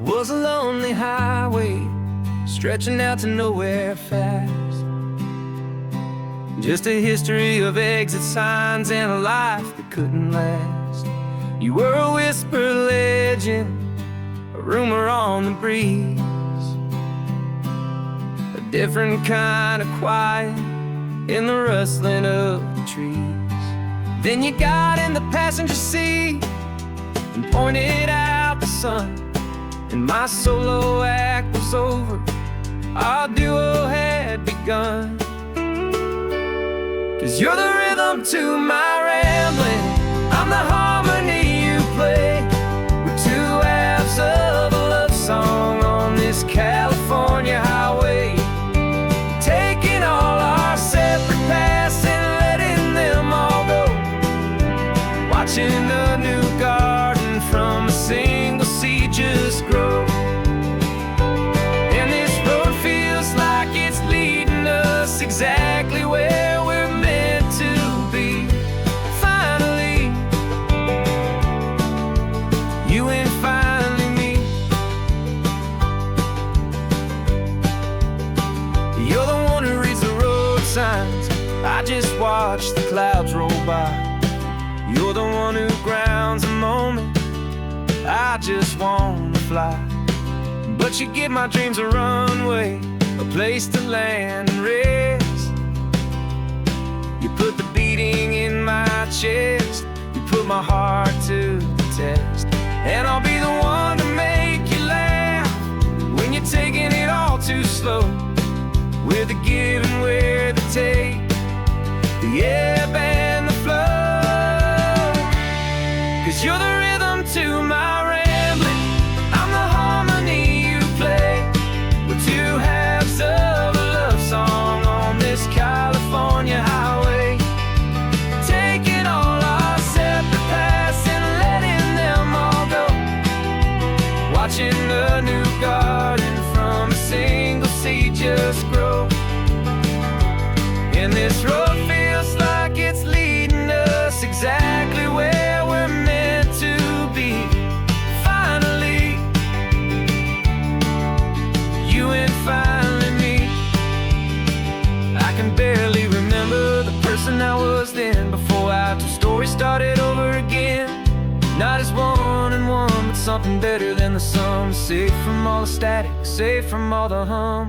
was a lonely highway stretching out to nowhere fast. Just a history of exit signs and a life that couldn't last. You were a whisper legend, a rumor on the breeze, a different kind of quiet in the rustling of the trees. Then you got in the passenger seat and pointed out the sun, and my solo act was over, our duo had begun. 'Cause you're the rhythm to my rambling, I'm the harmony you play. We're two halves of a love song on this California highway, taking all our separate paths and letting them all go, watching the new garden from a single seed just grow. And this road feels like it's leading us exactly where we're meant to be. Finally, you and finally me. You're the one who reads the road signs, I just watch the clouds roll by. You're the one who grounds a moment, I just wanna fly. But you give my dreams a runway, a place to land and rest. You put the beating in my chest, you put my heart to the test. And I'll be the one to make you laugh when you're taking it all too slow. We're the give and we're the take, the ebb and the flow. 'Cause you're the rhythm to my rambling, I'm the harmony you play. We're two halves of a love song on this California highway, taking all our separate paths and letting them all go, watching the new garden from a single seed just grow. And this road feels like it's leading us exactly where we're meant to be. Finally, you and finally me. I can barely remember the person I was then, before our two stories started over again. Not as one and one, but something better than the sum. Safe from all the static, safe from all the hum.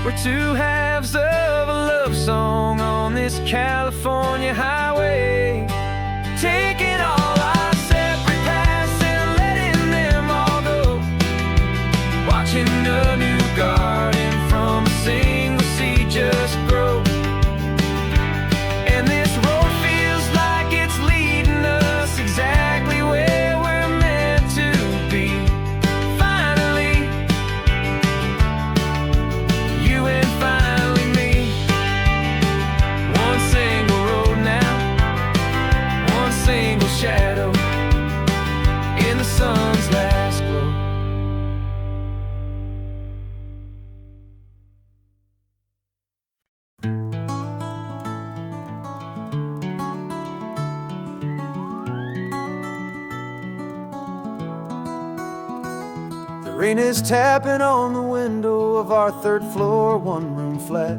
We're two halves of a love song on this California highway, taking all our separate paths and letting them all go, watching a new garden from a single seed just grow. And this road feels like it's leading us exactly where we're meant to be. Finally, you and finally me. One single road now, one single shadow in the sun's last glow. The rain is tapping on the window of our third floor, one-room flat.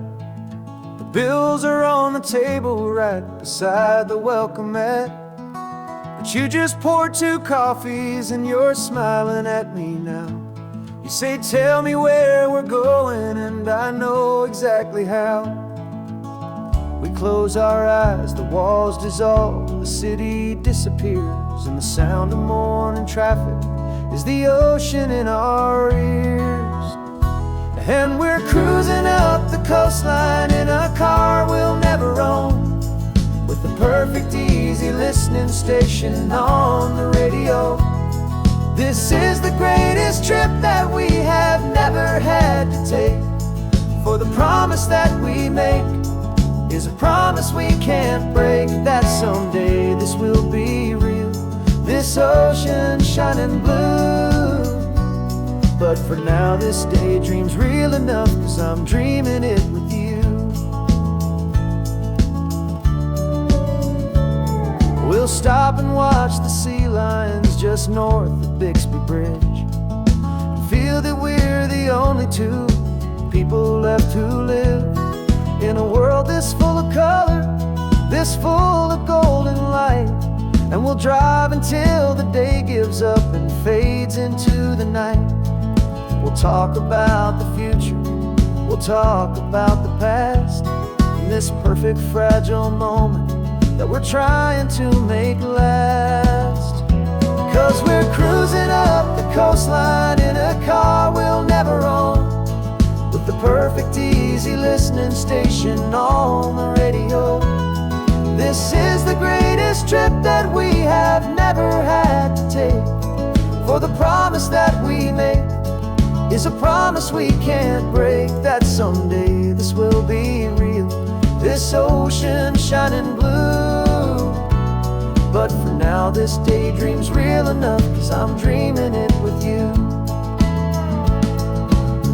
The bills are on the table right beside the welcome mat. But you just poured two coffees and you're smiling at me now. You say, tell me where we're going, and I know exactly how. We close our eyes, the walls dissolve, the city disappears, and the sound of morning traffic is the ocean in our ears. And we're cruising up the coastline in a car we'll never own, with the perfect easy listening station on the radio. This is the greatest trip that we have never had to take, for the promise that we make is a promise we can't break, that someday this will be real, this ocean shining blue. But for now this daydream's real enough, 'cause I'm dreaming it with you. We'll stop and watch the sea lions just north of Bixby Bridge, and feel that we're the only two people left who live in a world this full of color, this full of golden light. And we'll drive until the day gives up and fades into the night. We'll talk about the future, we'll talk about the past, in this perfect fragile moment that we're trying to make last. 'Cause we're cruising up the coastline in a car we'll never own, with the perfect easy listening station on the radio. This is the greatest trip that we have never had to take, for the promise that we make is a promise we can't break, that someday this will be real, this ocean shining blue. But for now this daydream's real enough, 'cause I'm dreaming it with you.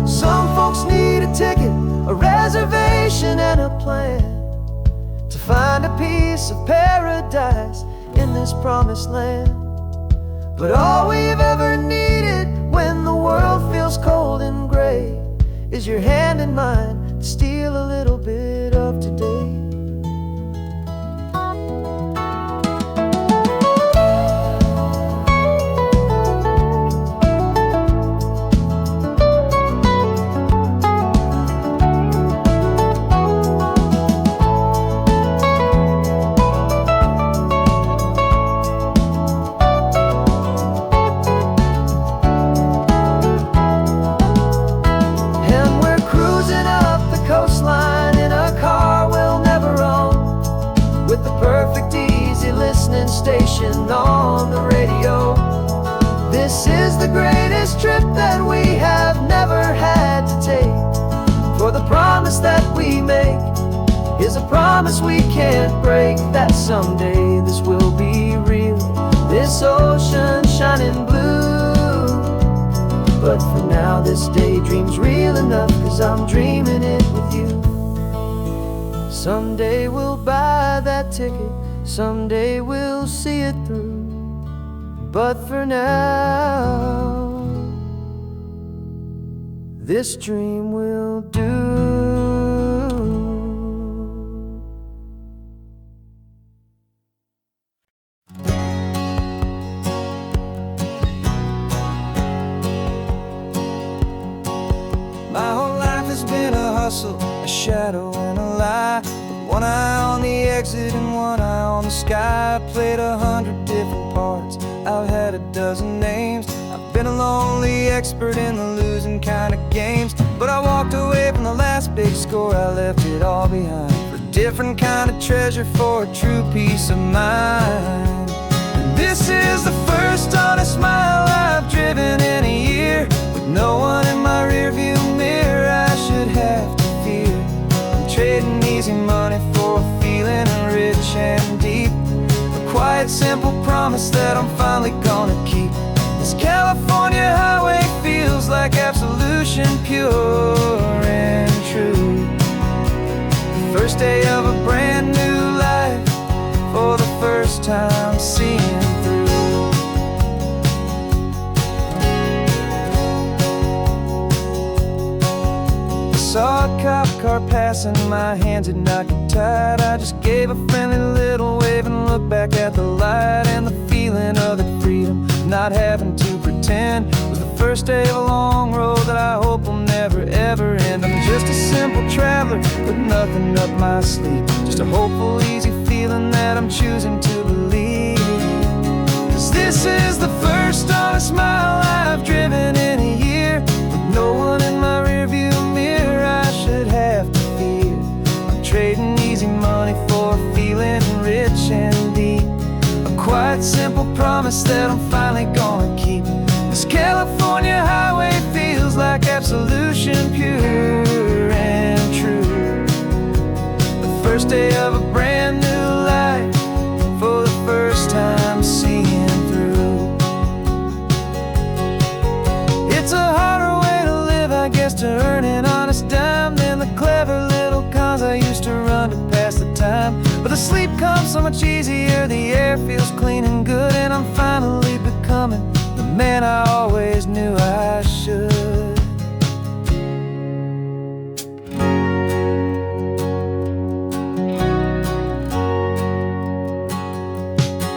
Some folks need a ticket, a reservation and a plan, to find a piece of paradise in this promised land. But all we've ever needed when the world feels cold and gray is your hand in mine to steal a little bit of today. Station on the radio. This is the greatest trip that we have never had to take, for the promise that we make is a promise we can't break, that someday this will be real, this ocean shining blue. But for now this daydream's real enough, 'cause I'm dreaming it with you. Someday we'll buy that ticket, someday we'll see it through. But for now this dream will do. My whole life has been a hustle, a shadow and a lie, one eye on the exit and one eye on the sky. I played 100 different parts, I've had a dozen names. I've been a lonely expert in the losing kind of games. But I walked away from the last big score, I left it all behind, for a different kind of treasure, for a true peace of mind. And this is the first honest mile I've driven in a year, with no one in my rearview mirror I should have to fear. I'm trading easy money for a feeling rich and deep, a quiet simple promise that I'm finally gonna keep. This California highway feels like absolution, pure and true. The first day of a brand new life, for the first time seeing through. I saw a cop car passing, my hands had not got tied. I just gave a friendly little wave and looked back at the light, and the feeling of the freedom, not having to pretend, was the first day of a long road that I hope will never ever end. I'm just a simple traveler with nothing up my sleeve, just a hopeful easy feeling that I'm choosing to believe. 'Cause this is the first honest mile I've driven in a year, with no one in my rearview mirror I should have to fear. I'm trading easy money for a feeling rich and deep, a quiet simple promise that I'm finally gonna keep. This California highway feels like absolution, pure and true. The first day of a brand new life, for the first time seeing through. the sleep comes so much easier, the air feels clean and good, and I'm finally becoming the man I always knew I should.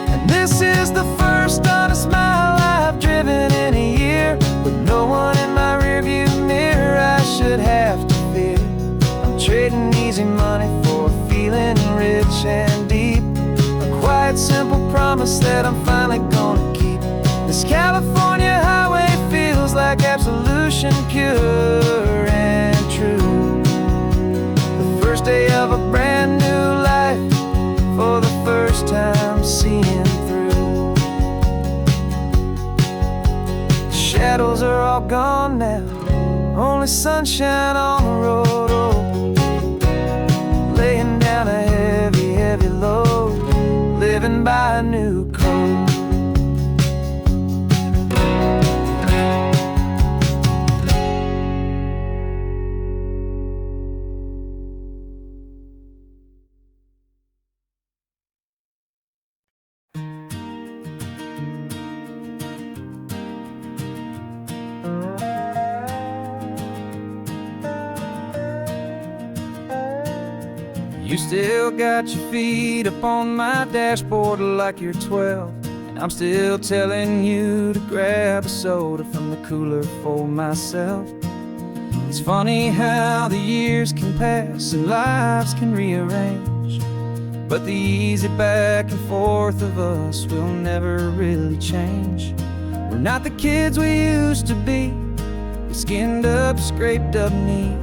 And this is the first honest mile I've driven in a year, with no one in my rearview mirror I should have to fear. I'm trading easy money for a feeling rich and deep, a quiet, simple promise that I'm finally gonna keep. This California highway feels like absolution, pure and true. The first day of a brand new life, for the first time seeing through. The shadows are all gone now, only sunshine on the road. Oh, laying down a heavy, heavy load, living by a new code. You still got your feet up on my dashboard like you're 12, and I'm still telling you to grab a soda from the cooler for myself. It's funny how the years can pass and lives can rearrange, but the easy back and forth of us will never really change. We're not the kids we used to be, with skinned up, scraped up knees,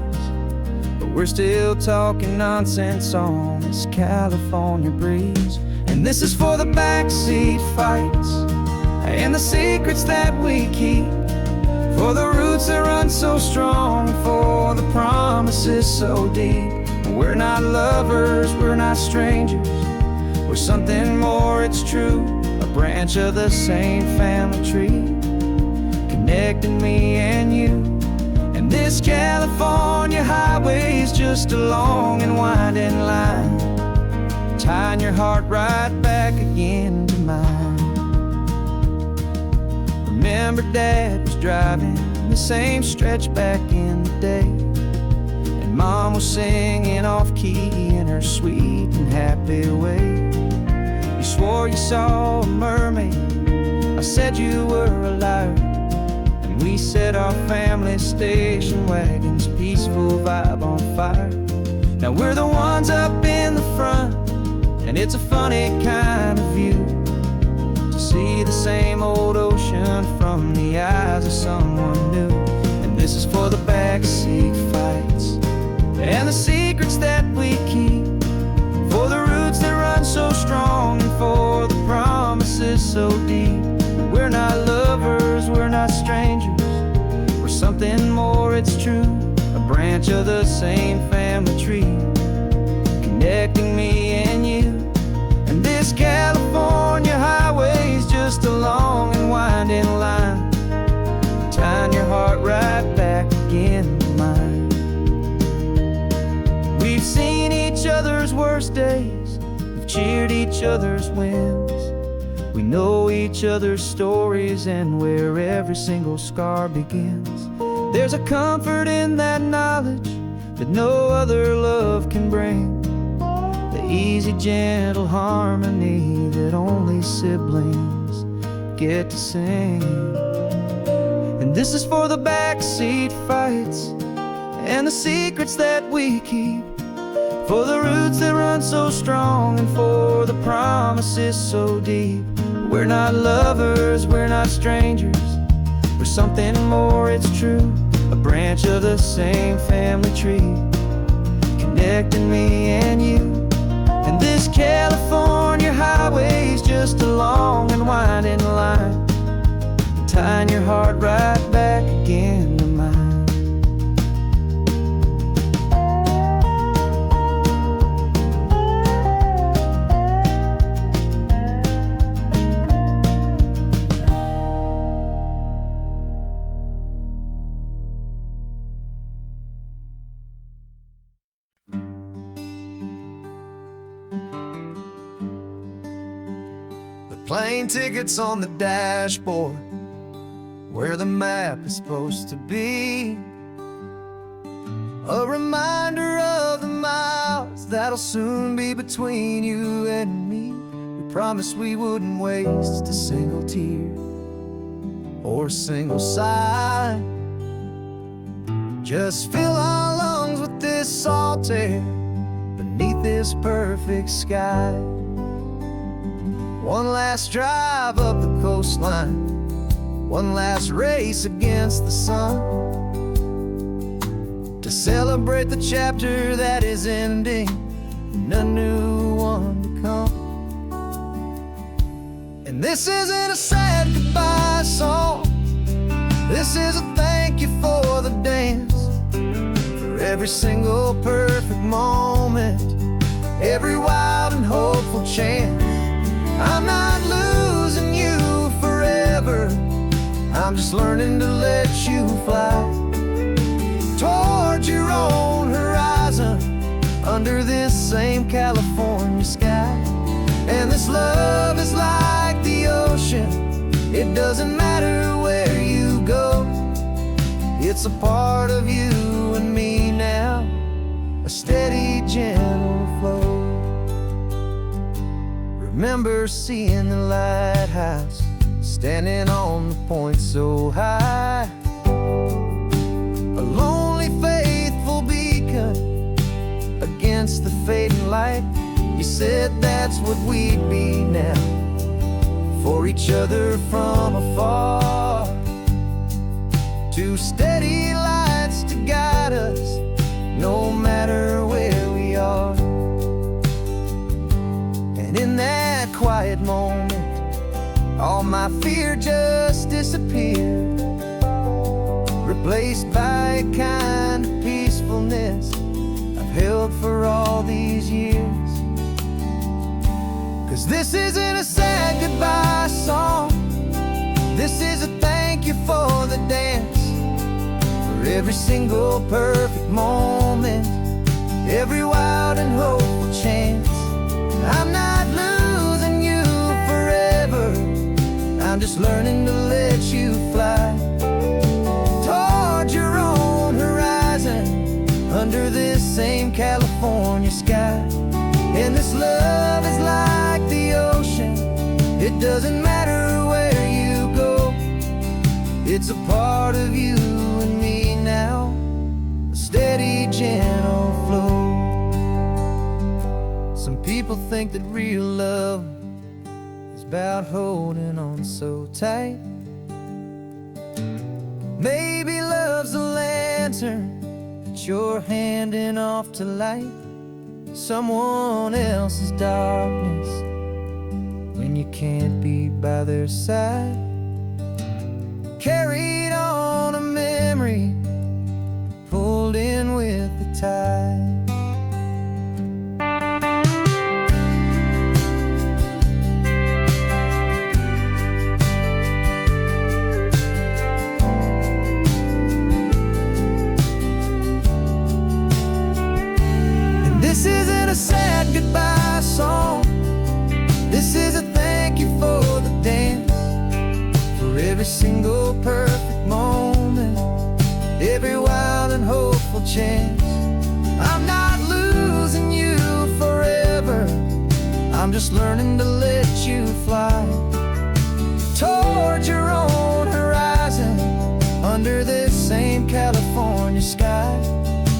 but we're still talking nonsense on this California breeze. And this is for the backseat fights and the secrets that we keep, for the roots that run so strong, for the promises so deep. We're not lovers, we're not strangers, we're something more, it's true. A branch of the same family tree, connecting me and you. And this California highway is just a long and winding line, tying your heart right back again to mine. Remember Dad was driving the same stretch back in the day, and Mom was singing off-key in her sweet and happy way. You swore you saw a mermaid, I said you were a liar, and we set our family station wagon's peaceful vibe on fire. Now we're the ones up in the front, and it's a funny kind of view to see the same old ocean from the eyes of someone new. And this is for the backseat fights and the secrets that we keep, for the roots that run so strong, and for the promises so deep. We're not lovers, we're not strangers, we're something more, it's true. A branch of the same family tree, connecting me and you. And this California highway is just a long and winding line, tying your heart right back again to mine. We've seen each other's worst days, we've cheered each other's wins, we know each other's stories and where every single scar begins. There's a comfort in that knowledge that no other love can bring, the easy, gentle harmony that only siblings get to sing. And this is for the backseat fights and the secrets that we keep, for the roots that run so strong, and for the promises so deep. We're not lovers, we're not strangers, we're something more, it's true. A branch of the same family tree, connecting me and you. And this California highway is just a long and winding line, tying your heart right back again to mine. Plane tickets on the dashboard, where the map is supposed to be. A reminder of the miles that'll soon be between you and me. We promised we wouldn't waste a single tear or a single sigh. Just fill our lungs with this salt air beneath this perfect sky. One last drive up the coastline, one last race against the sun, to celebrate the chapter that is ending and a new one to come. And this isn't a sad goodbye song, this is a thank you for the dance, for every single perfect moment, every wild and hopeful chance. I'm not losing you forever, I'm just learning to let you fly toward your own horizon, under this same California sky. And this love is like the ocean, it doesn't matter where you go, it's a part of you and me now, a steady, gentle flow. Remember seeing the lighthouse, standing on the point so high, a lonely, faithful beacon against the fading light. You said that's what we'd be now, for each other from afar. Two steady lights to guide us, no matter where we are. And in that quiet moment, all my fear just disappeared, replaced by a kind of peacefulness I've held for all these years. 'Cause this isn't a sad goodbye song, this is a thank you for the dance, for every single perfect moment, every wild and hopeful chance. I'm not losing you forever, I'm just learning to let you fly toward your own horizon, under this same California sky. And this love is like the ocean, it doesn't matter where you go, it's a part of you and me now, a steady, gentle flow. Some people think that real love is about holding on so tight. Maybe love's a lantern that you're handing off to light someone else's darkness when you can't be by their side. Carried on a memory, pulled in with the tide. This isn't a sad goodbye song, this is a thank you for the dance, for every single perfect moment, every wild and hopeful chance. I'm not losing you forever, I'm just learning to let you fly toward your own horizon, under this same California sky.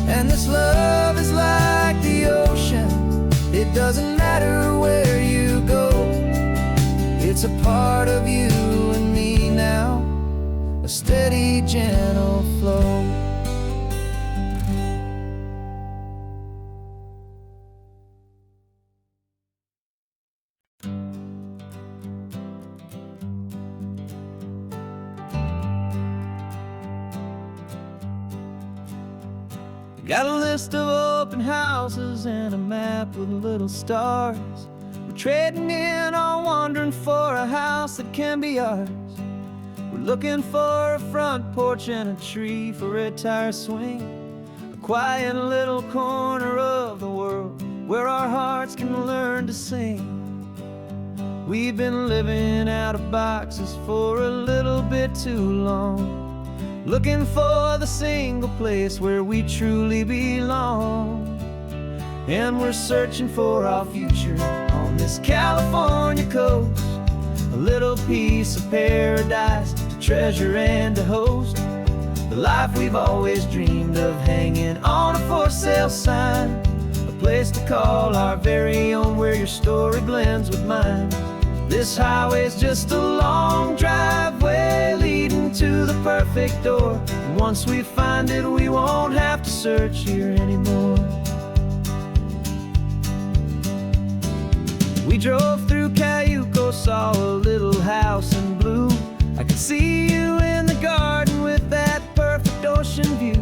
And this love is like the ocean, it doesn't matter where you go, it's a part of you and me now, a steady, gentle flow. Got a list of open houses and a map with little stars. We're trading in or wandering for a house that can be ours. We're looking for a front porch and a tree for a tire swing, a quiet little corner of the world where our hearts can learn to sing. We've been living out of boxes for a little bit too long, looking for the single place where we truly belong. And we're searching for our future on this California coast, a little piece of paradise to treasure and to host, the life we've always dreamed of, hanging on a for sale sign, a place to call our very own, where your story blends with mine. This highway's just a long driveway leading to the perfect door, and once we find it, we won't have to search here anymore. We drove through Cayuco, saw a little house in blue. I could see you in the garden with that perfect ocean view.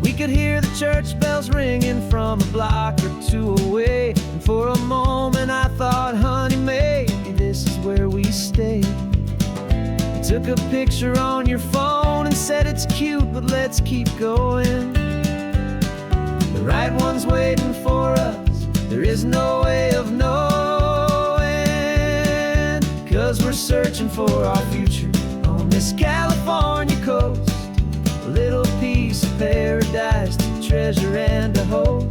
We could hear the church bells ringing from a block or two away, and for a moment I thought, honey, maybe this is where we stay. You took a picture on your phone and said it's cute, but let's keep going. The right one's waiting for us, there is no way of knowing, 'cause we're searching for our future on this California coast, a little piece of paradise to treasure and to host,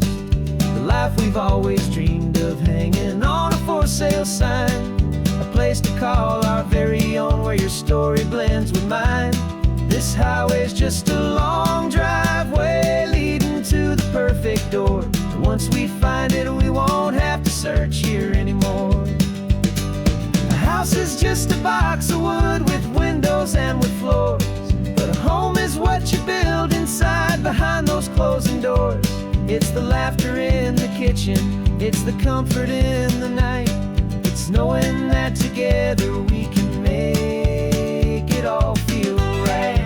the life we've always dreamed of, hanging on a for sale sign, a place to call our very own, where your story blends with mine. This highway's just a long driveway leading to the perfect door, and once we find it, we won't have to search here anymore. A house is just a box of wood with windows and with floors, but a home is what you build inside behind those closing doors. It's the laughter in the kitchen, it's the comfort in the night, it's knowing that together we can make it all feel right.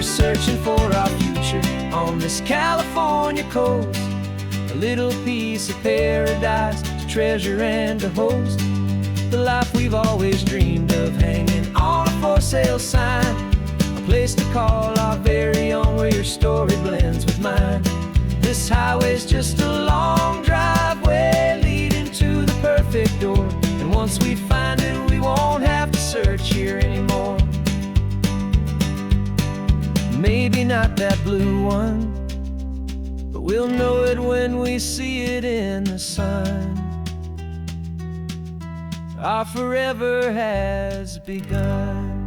Searching for our future on this California coast, a little piece of paradise to treasure and to host, the life we've always dreamed of, hanging on a for sale sign, a place to call our very own, where your story blends with mine. This highway's just a long driveway leading to the perfect door, and once we find it, we won't have to search here anymore. Maybe not that blue one, but we'll know it when we see it in the sun. Our forever has begun.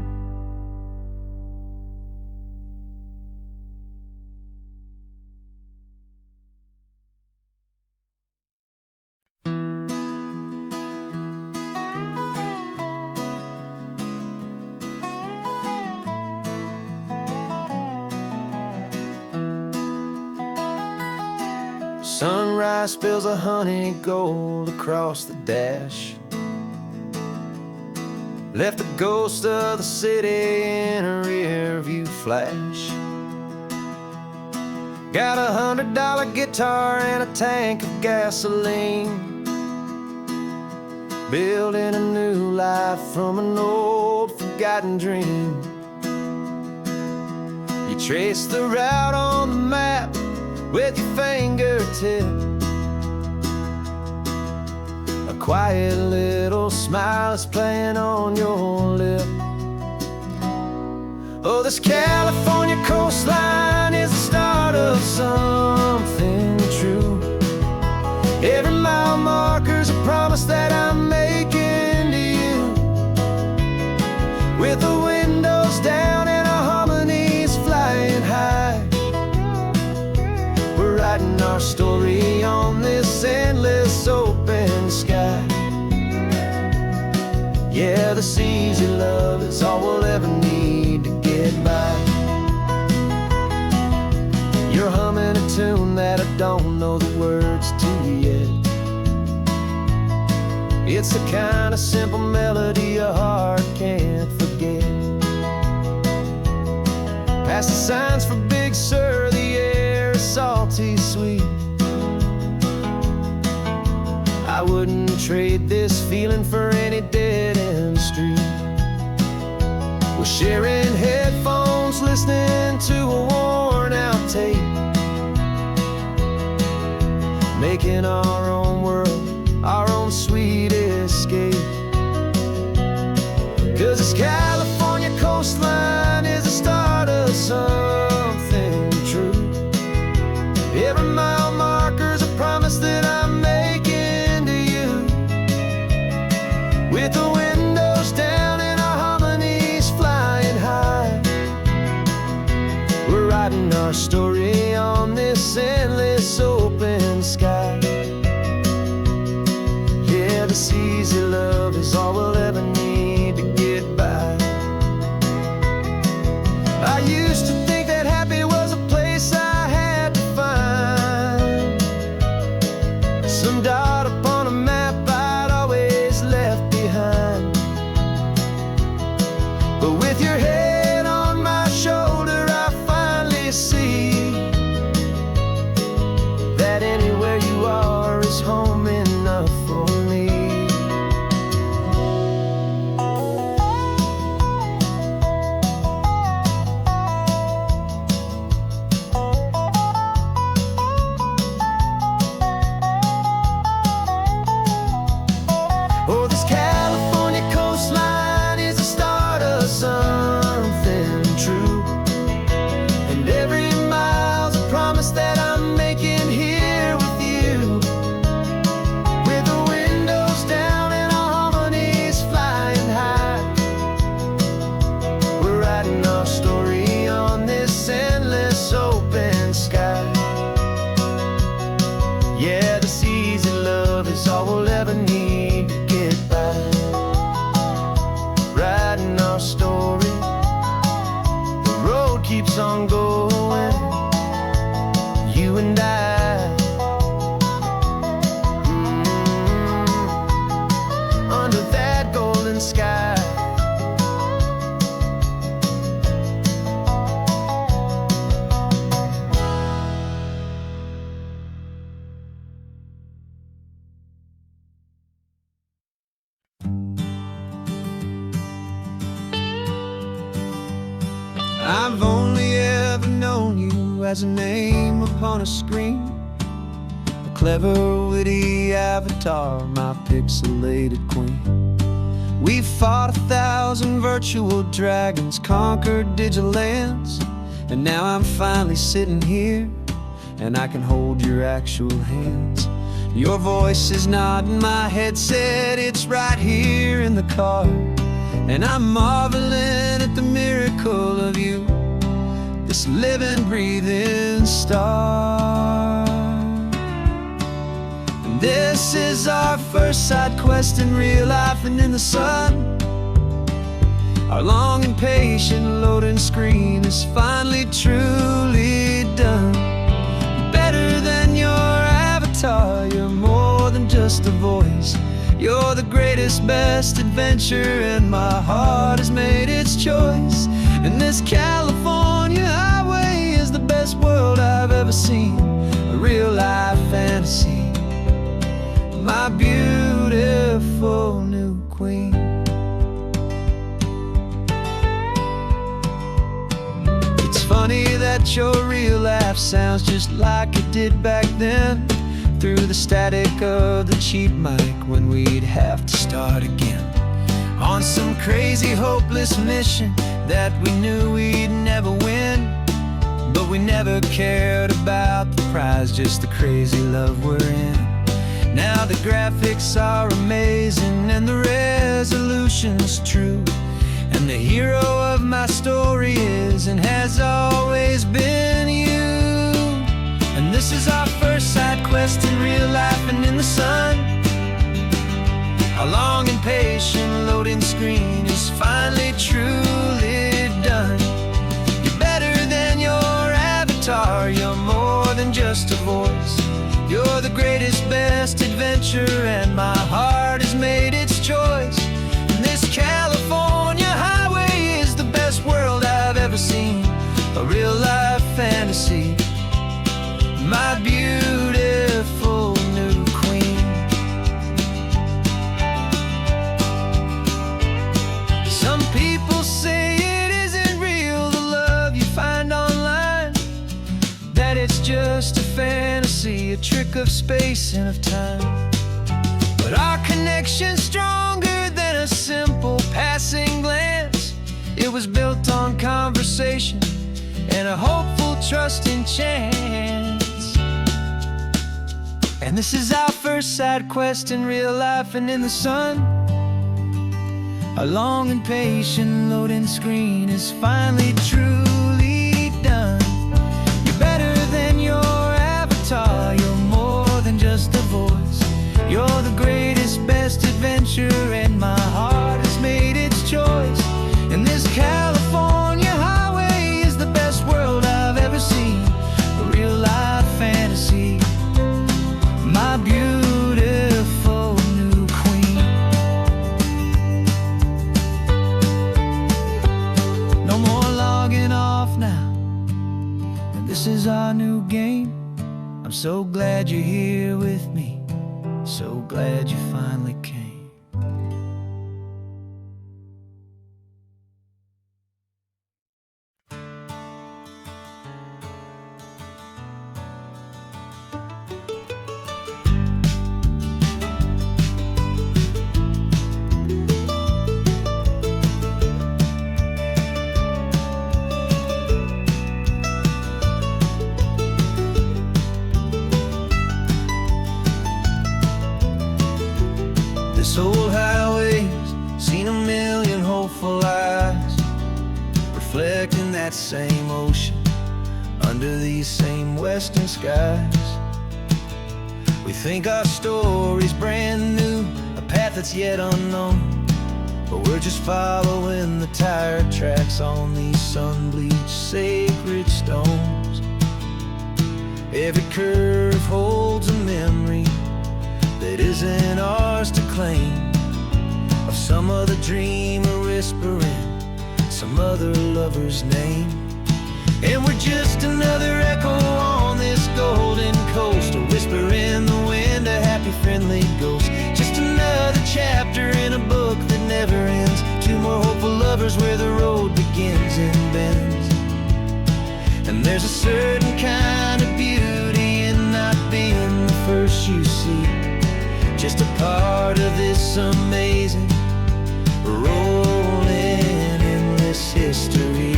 Sunrise spills a honey gold across the dash, left the ghost of the city in a rear view flash. Got a $100 guitar and a tank of gasoline, building a new life from an old forgotten dream. You trace the route on the map with your fingertip, a quiet little smile is playing on your lip. Oh, this California coastline is the start of something true. Every mile marker's a promise that I'm making to you, with the windows down and our harmonies flying high. Writing our story on this endless open sky. Yeah, this easy love is all we'll ever need to get by. You're humming a tune that I don't know the words to yet. It's the kind of simple melody your heart can't forget. past the signs for Big Sur, the air is salty sweet. I wouldn't trade this feeling for any dead-end street. We're sharing headphones, listening to a worn-out tape, making our own world, our own sweet escape. 'Cause this California coastline is the start of something true. Every mile marker's a promise that I'm making to you. With the windows down and our harmonies flying high, we're writing our story on this endless open sky. Yeah, this easy love is all we'll ever need to get by. I used to think that happy was a place I had to find, some dot upon a map I'd always left behind. But with your head on my shoulder, I finally see that anywhere you are is home enough for me. Oh, this California coastline is the start of something true, and every mile's a promise that I'm making here with you. With the windows down and our harmonies flying high, we're writing our story on this endless open sky. Yeah, this easy love is all we'll ever need to get by. Writing our story, the road keeps on going, you and I. Under that golden sky. I've only ever known you as a name upon a screen, a clever, witty avatar, my pixelated queen. We fought 1,000 virtual dragons, conquered digital lands, and now I'm finally sitting here, and I can hold your actual hands. Your voice is not in my headset, it's right here in the car, and I'm marveling at the miracle of you, this living, breathing star. And this is our first side quest in real life and in the sun. Our long and patient loading screen is finally truly done. Better than your avatar, you're more than just a voice. You're the greatest, best adventure, and my heart has made its choice. And this California highway is the best world I've ever seen, a real-life fantasy, my beautiful new queen. It's funny that your real life sounds just like it did back then, through the static of the cheap mic when we'd have to start again, on some crazy, hopeless mission that we knew we'd never win. But we never cared about the prize, just the crazy love we're in. Now the graphics are amazing and the resolution's true, and the hero of my story is and has always been you. And this is our first side quest in real life and in the sun. Our long and patient loading screen is finally truly done. You're better than your avatar, you're more than just a voice. You're the greatest, best adventure, and my heart has made its choice. And this California highway is the best world I've ever seen, a real my beautiful new queen. Some people say it isn't real, the love you find online, that it's just a fantasy, a trick of space and of time. But our connection's stronger than a simple passing glance. It was built on conversation and a hopeful, trusting chance. And this is our first side quest in real life and in the sun. Our long and patient loading screen is finally truly done. You're better than your avatar, you're more than just a voice. You're the greatest, best adventure, and my heart has made its choice. And this California highway is the best world I've ever seen, a real life fantasy, my beautiful new queen. No more logging off now, and this is our new game. I'm so glad you're here with me, so glad you finally came. This old highway's seen a million hopeful eyes, reflecting that same ocean under these same western skies. We think our story's brand new, a path that's yet unknown, but we're just following the tire tracks on these sun-bleached sacred stones. Every curve holds a memory that isn't ours to claim, of some other dreamer whispering some other lover's name. And we're just another echo on this golden coast, a whisper in the wind, a happy friendly ghost. Just another chapter in a book that never ends, two more hopeful lovers where the road begins and bends. And there's a certain kind of beauty in not being the first you see, just a part of this amazing, rolling, endless history.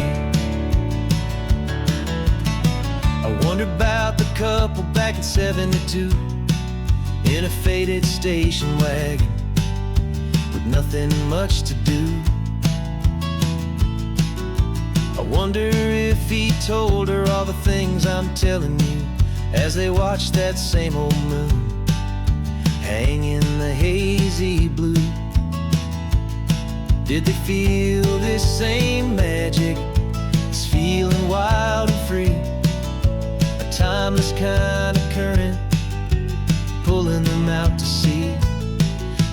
I wonder about the couple back in '72 in a faded station wagon with nothing much to do. I wonder if he told her all the things I'm telling you as they watched that same old moon hang in the hazy blue. Did they feel this same magic, this feeling wild and free, a timeless kind of current pulling them out to sea?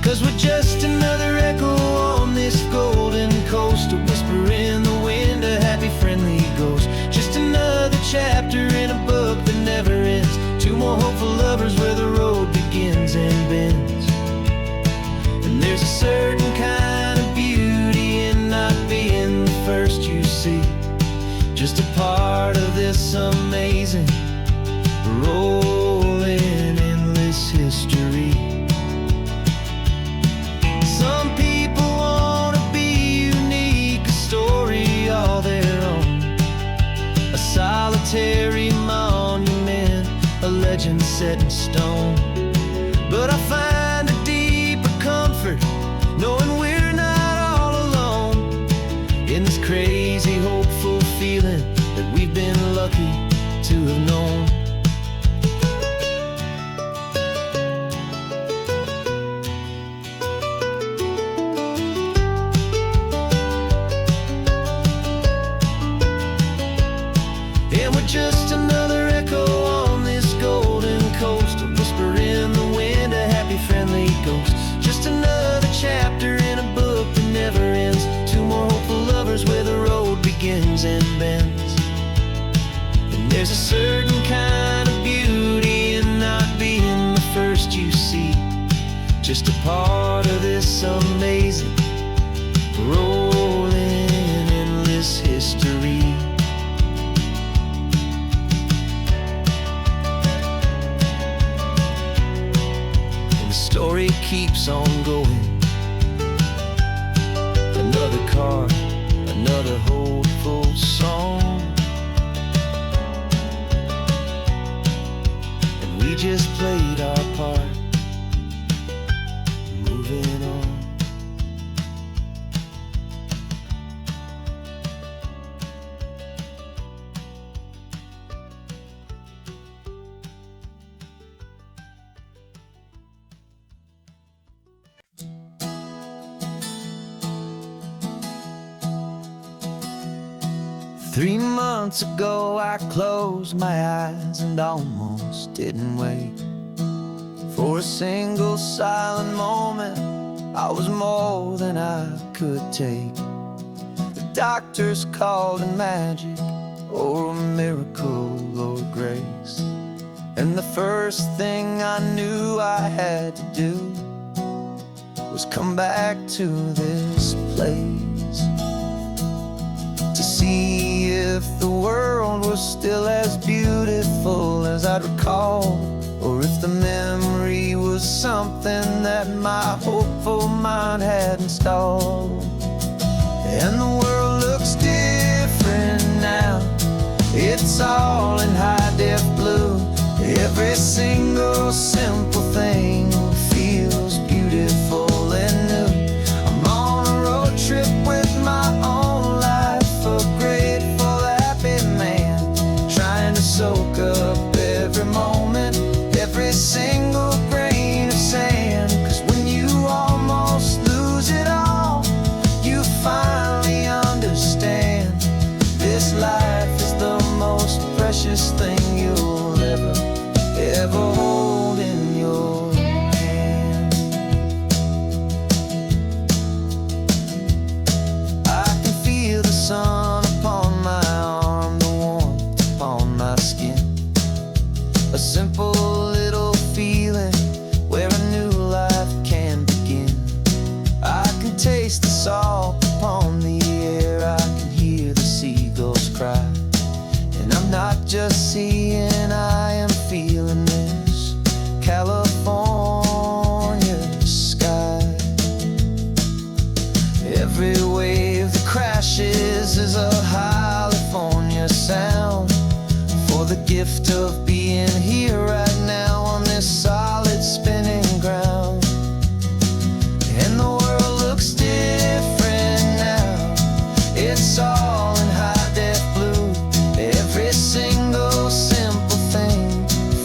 'Cause we're just another echo on this golden coast, a whisper in the wind, a happy friendly ghost. Just another chapter in a book that never ends, two more hopeful lovers where the road begins and bends. And there's a certain kind of beauty in not being the first you see, just a part of this amazing, rolling, endless history. Some people want to be unique, a story all their own, a solitary monument, a legend set in stone. But I find a deeper comfort knowing we're not all alone in this crazy, hopeful feeling that we've been lucky to have known. And we're just another echo on this golden coast, a keeps on going. Another car, another hopeful song, and we just played our part, moving on. 3 months ago I closed my eyes and almost didn't wait for a single silent moment. I was more than I could take. The doctors called it magic, or a miracle, or grace. And the first thing I knew I had to do was come back to this place, to see if the world was still as beautiful as I'd recall, or if the memory was something that my hopeful mind had installed. And the world looks different now, it's all in high-def blue. Every single simple thing feels beautiful and new. I'm on a road trip with my own life, a grateful, happy man, trying to soak up every moment, every single grain of sand. 'Cause when you almost lose it all, you finally understand this life is the most precious thing you'll ever hold in your hand. I can feel the sun upon my arm, the warmth upon my skin, a simple little feeling where a new life can begin. I can taste the salt upon the air, I can hear the seagulls cry, and I'm not just seeing, I am feeling this California sky. Every wave that crashes is a California sound, for the gift of being here right now on this solid spinning ground. And the world looks different now, it's all in high-def blue. Every single simple thing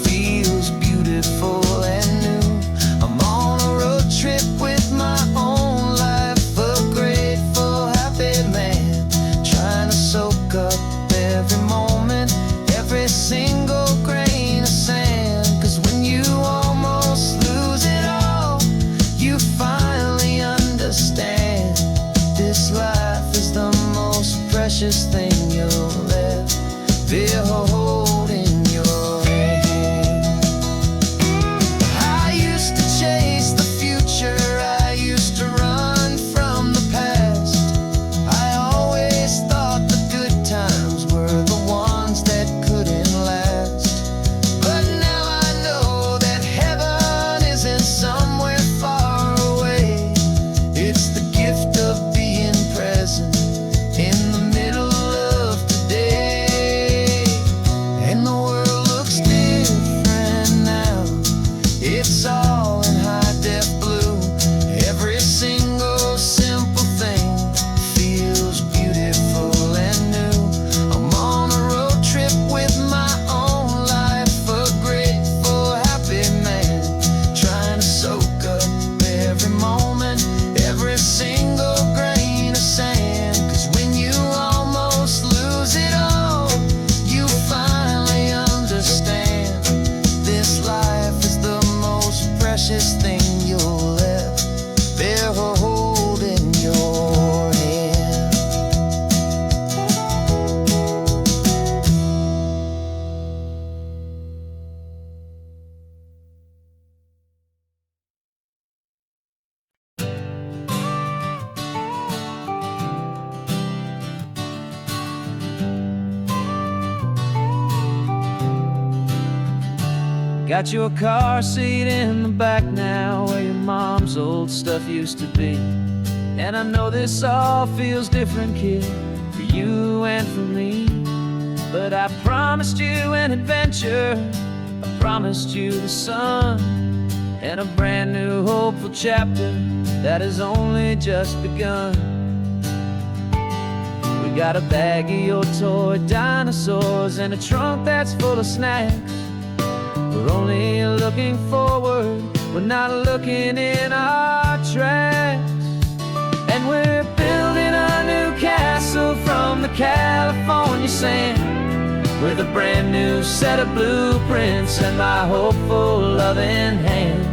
feels beautiful and new. I'm on a road trip with my own life, a grateful, happy man, trying to soak up every moment, every single grain of sand. 'Cause when you almost lose it all, you finally understand this life is the most precious thing you'll ever hold in your hand. I used to chase the future, I used to run from the past. I always thought the good times were the ones that couldn't last. But now I know that heaven isn't somewhere far away. It's the gift of being present in the middle of today. And Got your car seat in the back now, where your mom's old stuff used to be. And I know this all feels different, kid, for you and for me. But I promised you an adventure, I promised you the sun, and a brand new hopeful chapter that has only just begun. We got a bag of your toy dinosaurs and a trunk that's full of snacks. We're only looking forward, we're not looking in our tracks. And we're building a new castle from the California sand, with a brand new set of blueprints and my hopeful loving hand.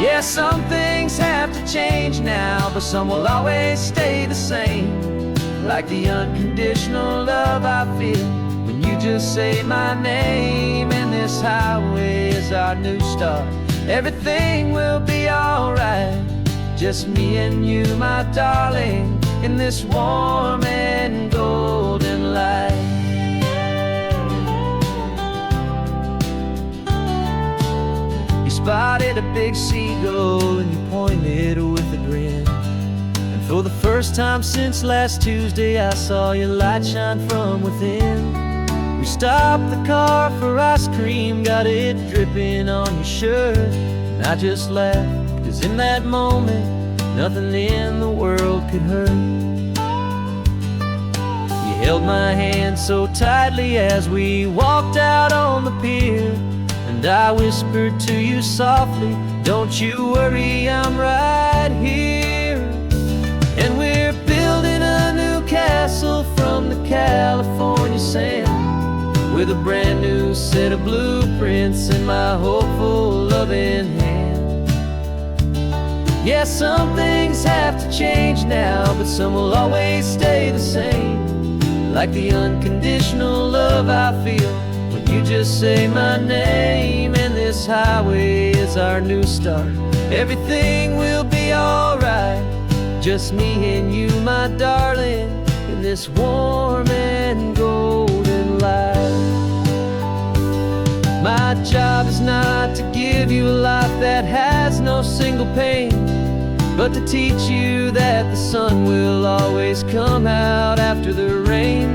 Yeah, some things have to change now, but some will always stay the same. Like the unconditional love I feel when you just say my name. And this highway is our new start. Everything will be alright, just me and you, my darling, in this warm and golden light. You spotted a big seagull and you pointed with a grin. And for the first time since last Tuesday, I saw your light shine from within. We stopped the car for ice cream, got it dripping on your shirt. And I just laughed, 'cause in that moment, nothing in the world could hurt. You held my hand so tightly as we walked out on the pier, and I whispered to you softly, don't you worry, I'm right here. And we're building a new castle from the California sand, with a brand new set of blueprints in my hopeful loving hand. Yeah, some things have to change now, but some will always stay the same. Like the unconditional love I feel when you just say my name. And this highway is our new start. Everything will be alright, just me and you, my darling, in this warm and golden light. My job is not to give you a life that has no single pain, but to teach you that the sun will always come out after the rain.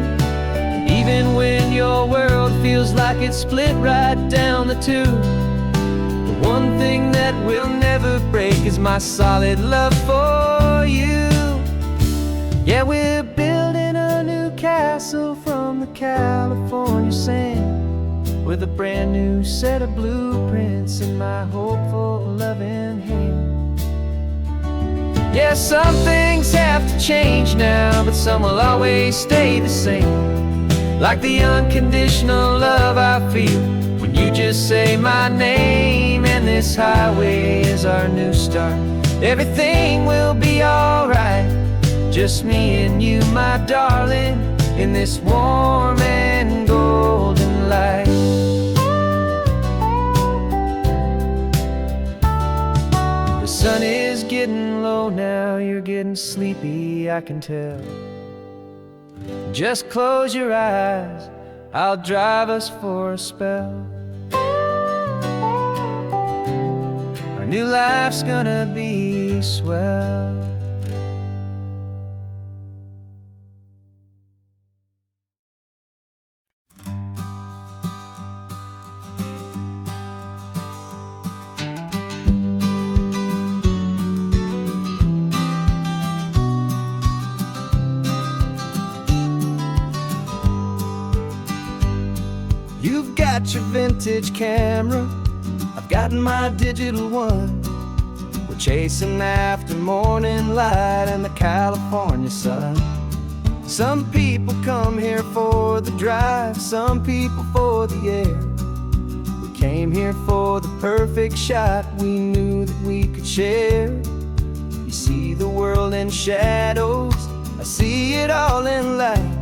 And even when your world feels like it's split right down the two, the one thing that will never break is my solid love for you. Yeah, we're building a new castle from the California sand, with a brand new set of blueprints in my hopeful loving hand. Yeah, some things have to change now, but some will always stay the same. Like the unconditional love I feel when you just say my name. And this highway is our new start. Everything will be alright, just me and you, my darling, in this warm and golden light. The sun is getting low now, you're getting sleepy, I can tell. Just close your eyes, I'll drive us for a spell. Our new life's gonna be swell. You've got your vintage camera, I've got my digital one. We're chasing after morning light and the California sun. Some people come here for the drive, some people for the air. We came here for the perfect shot we knew that we could share. You see the world in shadows, I see it all in light.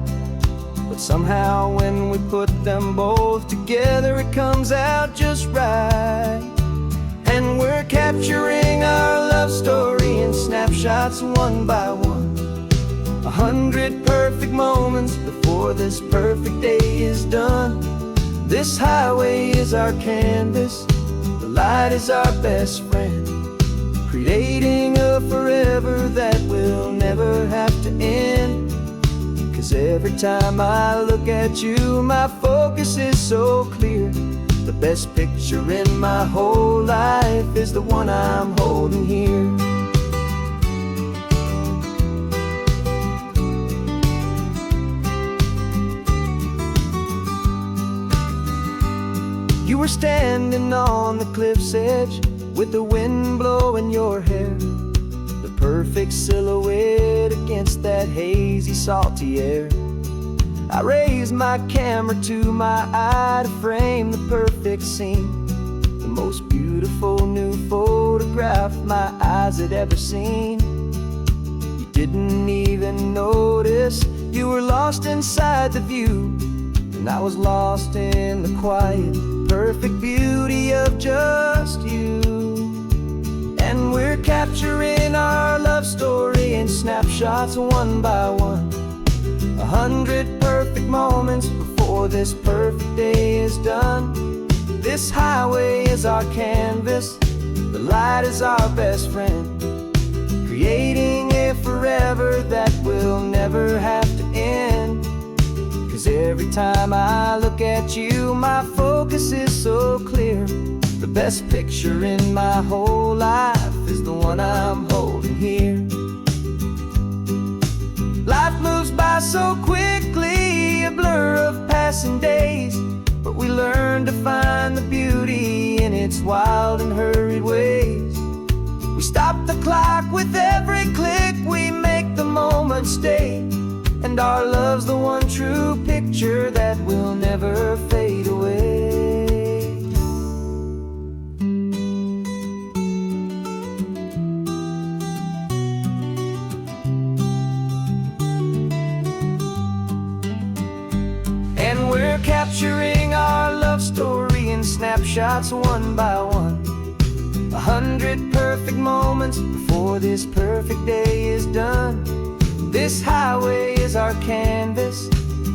But somehow when we put them both together, it comes out just right. And we're capturing our love story in snapshots one by one. 100 perfect moments before this perfect day is done. This highway is our canvas, the light is our best friend, creating a forever that will never have to end. 'Cause every time I look at you, my focus is so clear. The best picture in my whole life is the one I'm holding here. You were standing on the cliff's edge with the wind blowing your hair, the perfect silhouette against that hazy, salty air. I raised my camera to my eye to frame the perfect scene, the most beautiful new photograph my eyes had ever seen. You didn't even notice you were lost inside the view, and I was lost in the quiet, perfect beauty of just you. And we're capturing our love story in snapshots one by one, 100 perfect moments before this perfect day is done. This highway is our canvas, the light is our best friend, creating a forever that will never have to end. 'Cause every time I look at you, my focus is so clear. The best picture in my whole life is the one I'm holding here. Life moves by so quickly, a blur of passing days, but we learn to find the beauty in its wild and hurried ways. We stop the clock with every click, we make the moment stay, and our love's the one true picture that will never fade away. And we're capturing our love story in snapshots one by one, 100 perfect moments before this perfect day is done. This highway is our canvas,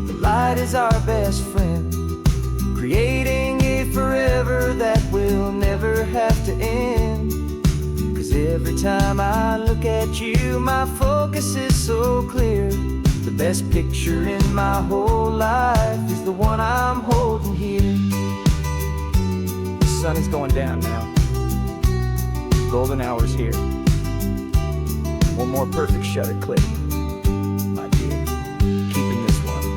the light is our best friend, creating a forever that will never have to end. 'Cause every time I look at you, my focus is so clear. The best picture in my whole life is the one I'm holding here. The sun is going down now, golden hour's here. One more perfect shutter click, keeping this one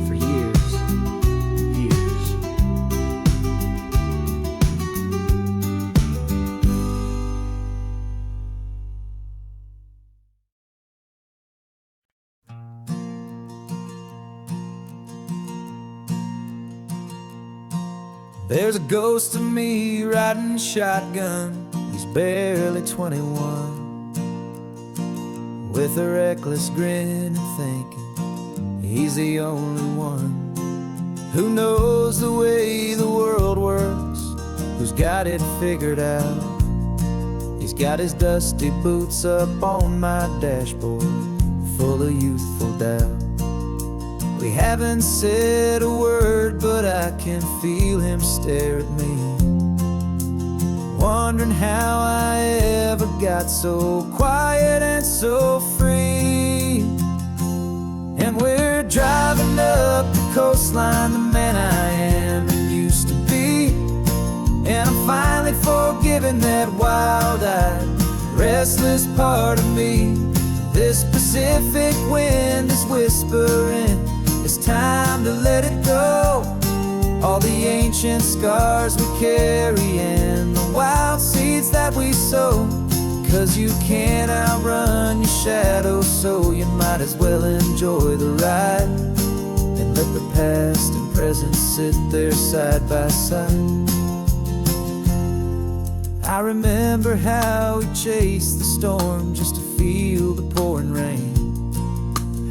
for years, years. There's a ghost of me riding shotgun, he's barely 21, with a reckless grin and thinking he's the only one who knows the way the world works, who's got it figured out. He's got his dusty boots up on my dashboard, full of youthful doubt. We haven't said a word, but I can feel him stare at me, wondering how I ever got so quiet and so free. And we're driving up the coastline, the man I am and used to be, and I'm finally forgiving that wild-eyed, restless part of me. This Pacific wind is whispering, it's time to let it go. All the ancient scars we carry and the wild seeds that we sow. 'Cause you can't outrun your shadow, so you might as well enjoy the ride and let the past and present sit there side by side. I remember how we chased the storm just to feel the pouring rain,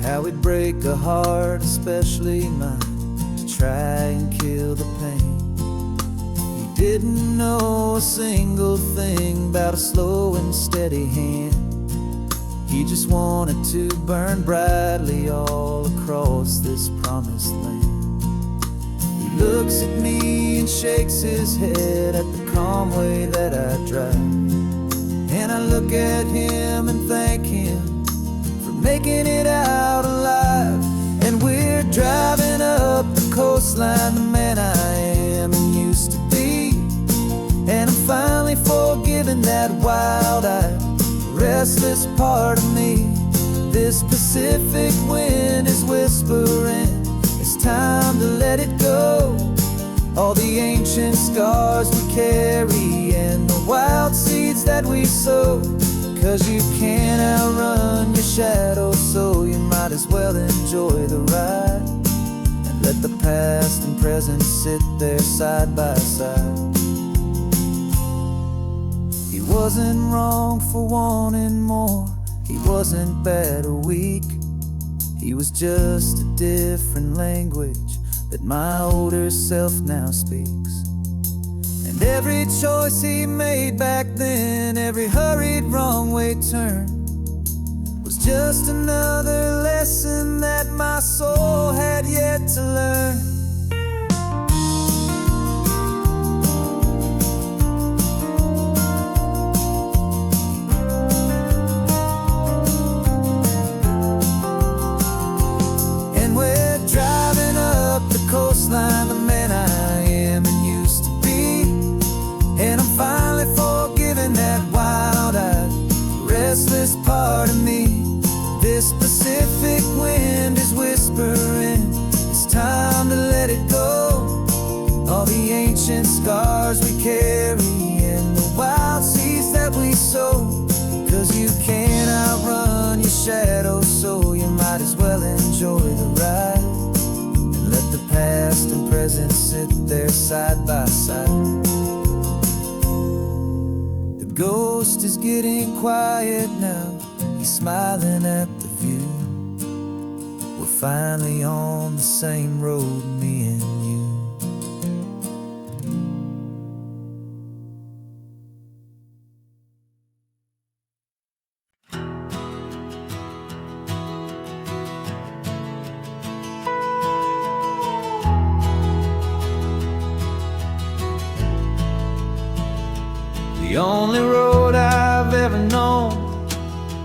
how we'd break a heart, especially mine, to try and kill the pain. He didn't know a single thing about a slow and steady hand. He just wanted to burn brightly all across this promised land. looks at me and shakes his head at the calm way that I drive. And I look at him and thank him for making it out alive. And we're driving up the coastline, the man I am and used to be. And I'm finally forgiving that wild-eyed, restless part of me. This Pacific wind is whispering, it's time to let it go. All the ancient scars we carry and the wild seeds that we sow. 'Cause you can't outrun your shadow, so you might as well enjoy the ride. And let the past and present sit there side by side. He wasn't wrong for wanting more, he wasn't bad or weak. He was just a different language that my older self now speaks. And every choice he made back then, every hurried wrong way turn, was just another lesson that my soul had yet to learn. Coastline, the man I am and used to be. And I'm finally forgiving that wild-eyed, restless part of me. This Pacific wind is whispering, it's time to let it go. All the ancient scars we carry and the wild seeds that we sow. 'Cause you can't outrun your shadow, so you might as well enjoy the ride. Let the past and present sit there side by side. The ghost is getting quiet now, he's smiling at the view. We're finally on the same road, me and you. The only road I've ever known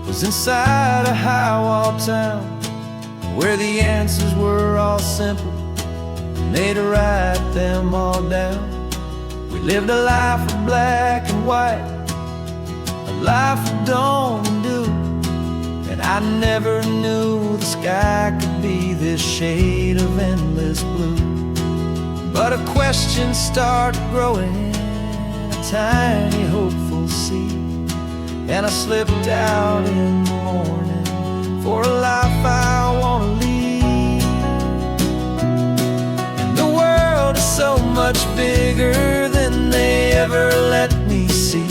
was inside a high-wall town, where the answers were all simple and they'd write them all down. We lived a life of black and white, a life of dawn and dew, and I never knew the sky could be this shade of endless blue. But a question started growing, tiny hopeful seed, and I slipped out in the morning for a life I want to lead. And the world is so much bigger than they ever let me see,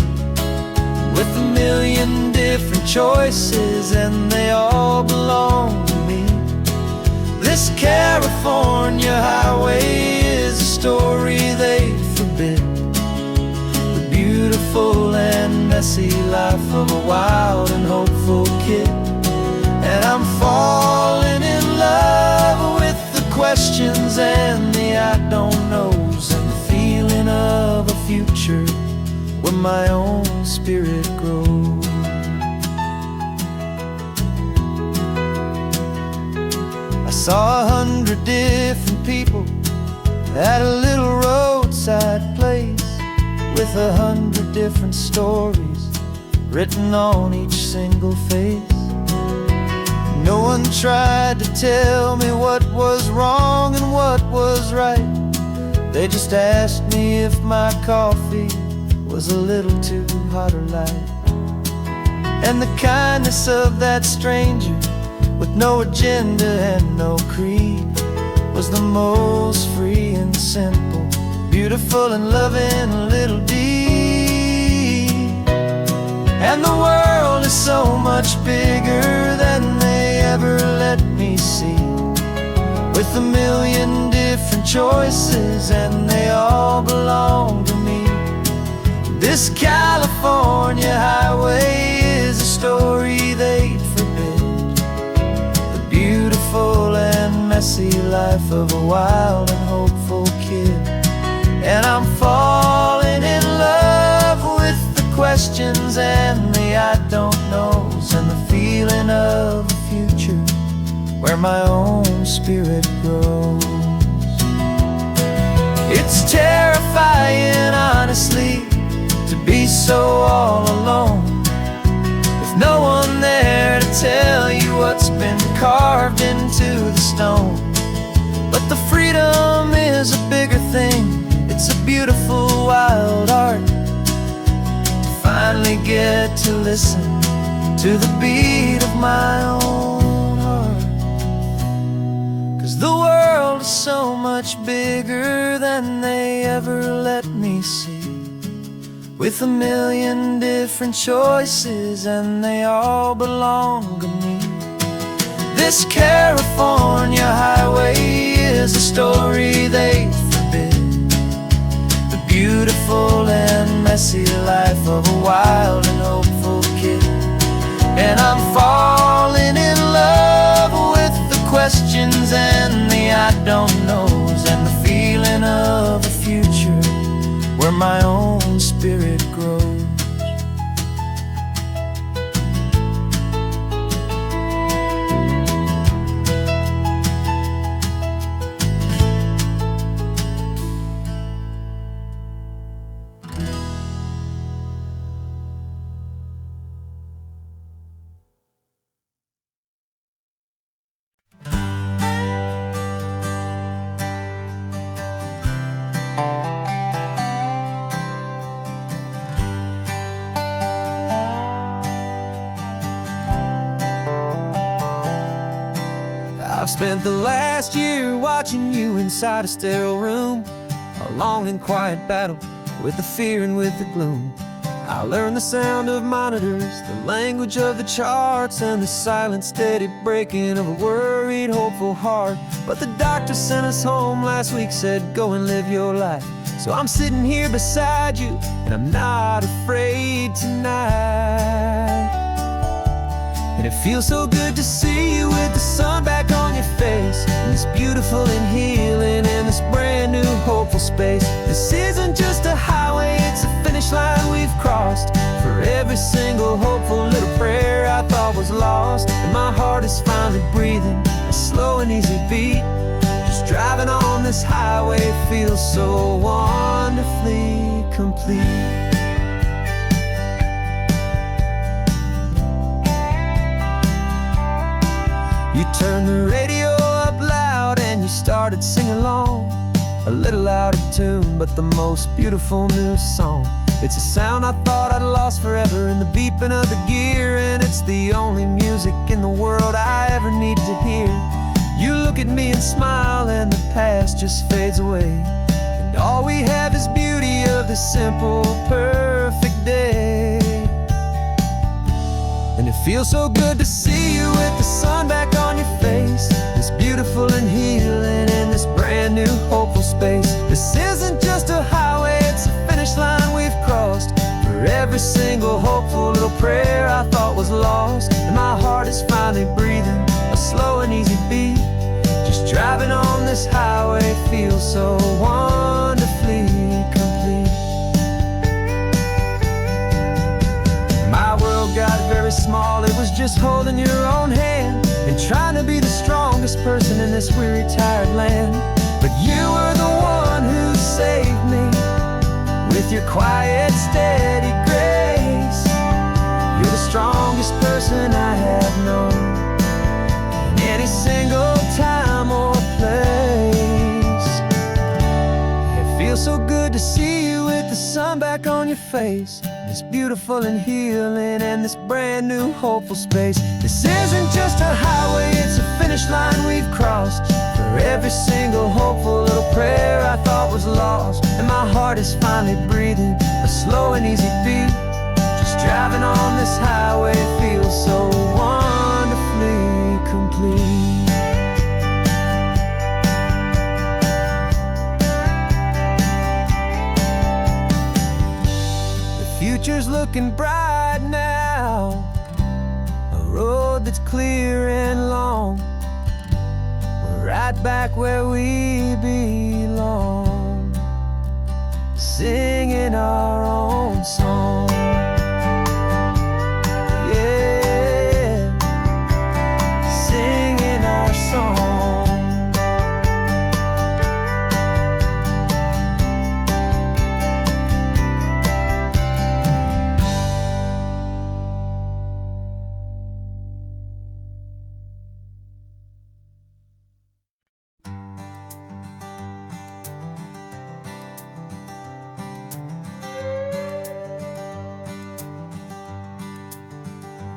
with a million different choices and they all belong to me. This California highway is a story they forbid, beautiful and messy life of a wild and hopeful kid. And I'm falling in love with the questions and the I don't knows, and the feeling of a future where my own spirit grows. I saw 100 different people at a little roadside place, with 100 different stories written on each single face. No one tried to tell me what was wrong and what was right. They just asked me if my coffee was a little too hot or light. And the kindness of that stranger, with no agenda and no creed, was the most free and simple, beautiful and loving little deed. And the world is so much bigger than they ever let me see, with a million different choices and they all belong to me. This California highway is a story they'd forbid, the beautiful and messy life of a wild and hopeful kid. kid. And I'm falling in love with the questions and the I don't knows, and the feeling of a future where my own spirit grows. It's terrifying, honestly, to be so all alone, with no one there to tell you what's been carved into the stone. But the freedom is a bigger thing. It's a beautiful wild art to finally get to listen to the beat of my own heart. 'Cause the world is so much bigger than they ever let me see, with a million different choices and they all belong to me. This California highway is a story they forbid, the beautiful and messy life of a wild and hopeful kid. And I'm falling in love with the questions and the I don't knows, and the feeling of a future where my own spirit grows. I've spent the last year watching you inside a sterile room, a long and quiet battle with the fear and with the gloom. I learned the sound of monitors, the language of the charts, and the silent, steady breaking of a worried, hopeful heart. But the doctor sent us home last week, said go and live your life. So I'm sitting here beside you, and I'm not afraid tonight. And it feels so good to see you with the sun back on your face, and this beautiful and healing in this brand new hopeful space. This isn't just a highway, it's a finish line we've crossed. For every single hopeful little prayer I thought was lost, and my heart is finally breathing a slow and easy beat. Just driving on this highway feels so wonderfully complete. You turned the radio up loud and you started singing along, a little out of tune, but the most beautiful new song. It's a sound I thought I'd lost forever in the beeping of the gear, and it's the only music in the world I ever need to hear. You look at me and smile and the past just fades away, and all we have is beauty of this simple, perfect day. And it feels so good to see you with the sun back on your face, this beautiful and healing in this brand new hopeful space. This isn't just a highway, it's a finish line we've crossed. For every single hopeful little prayer I thought was lost, and my heart is finally breathing a slow and easy beat. Just driving on this highway feels so wonderfully complete. My world got very small, it was just holding your own hand and trying to be the strongest person in this weary, tired land. But you were the one who saved me with your quiet, steady grace. You're the strongest person I have known in any single time or place. It feels so good to see you with the sun back on your face, this beautiful and healing and this brand new hopeful space. This isn't just a highway, it's a finish line we've crossed. For every single hopeful little prayer I thought was lost, and my heart is finally breathing a slow and easy beat. Just driving on this highway feels so wonderfully complete. Future's looking bright now, a road that's clear and long. We're right back where we belong. singing our own song. Yeah, singing our song.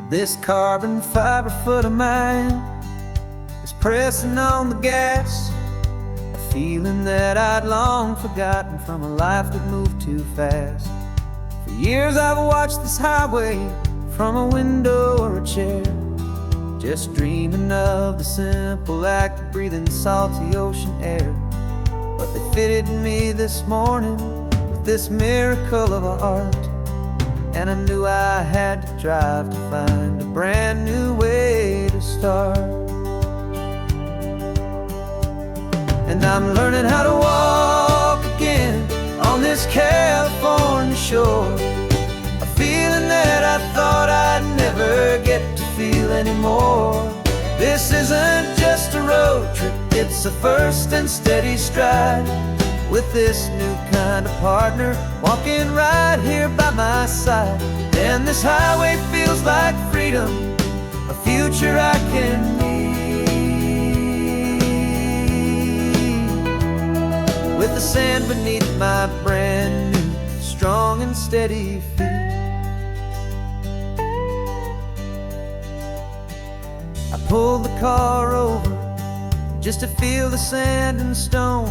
This carbon fiber foot of mine is pressing on the gas, a feeling that I'd long forgotten from a life that moved too fast. For years I've watched this highway from a window or a chair, just dreaming of the simple act of breathing salty ocean air. But they fitted me this morning with this miracle of art, and I knew I had to drive to find a brand new way to start. And I'm learning how to walk again on this California shore, a feeling that I thought I'd never get to feel anymore. This isn't just a road trip, it's a first and steady stride, with this new kind of partner walking right here by my side. And this highway feels like freedom, a future I can need, with the sand beneath my brand new strong and steady feet. I pulled the car over just to feel the sand and stone,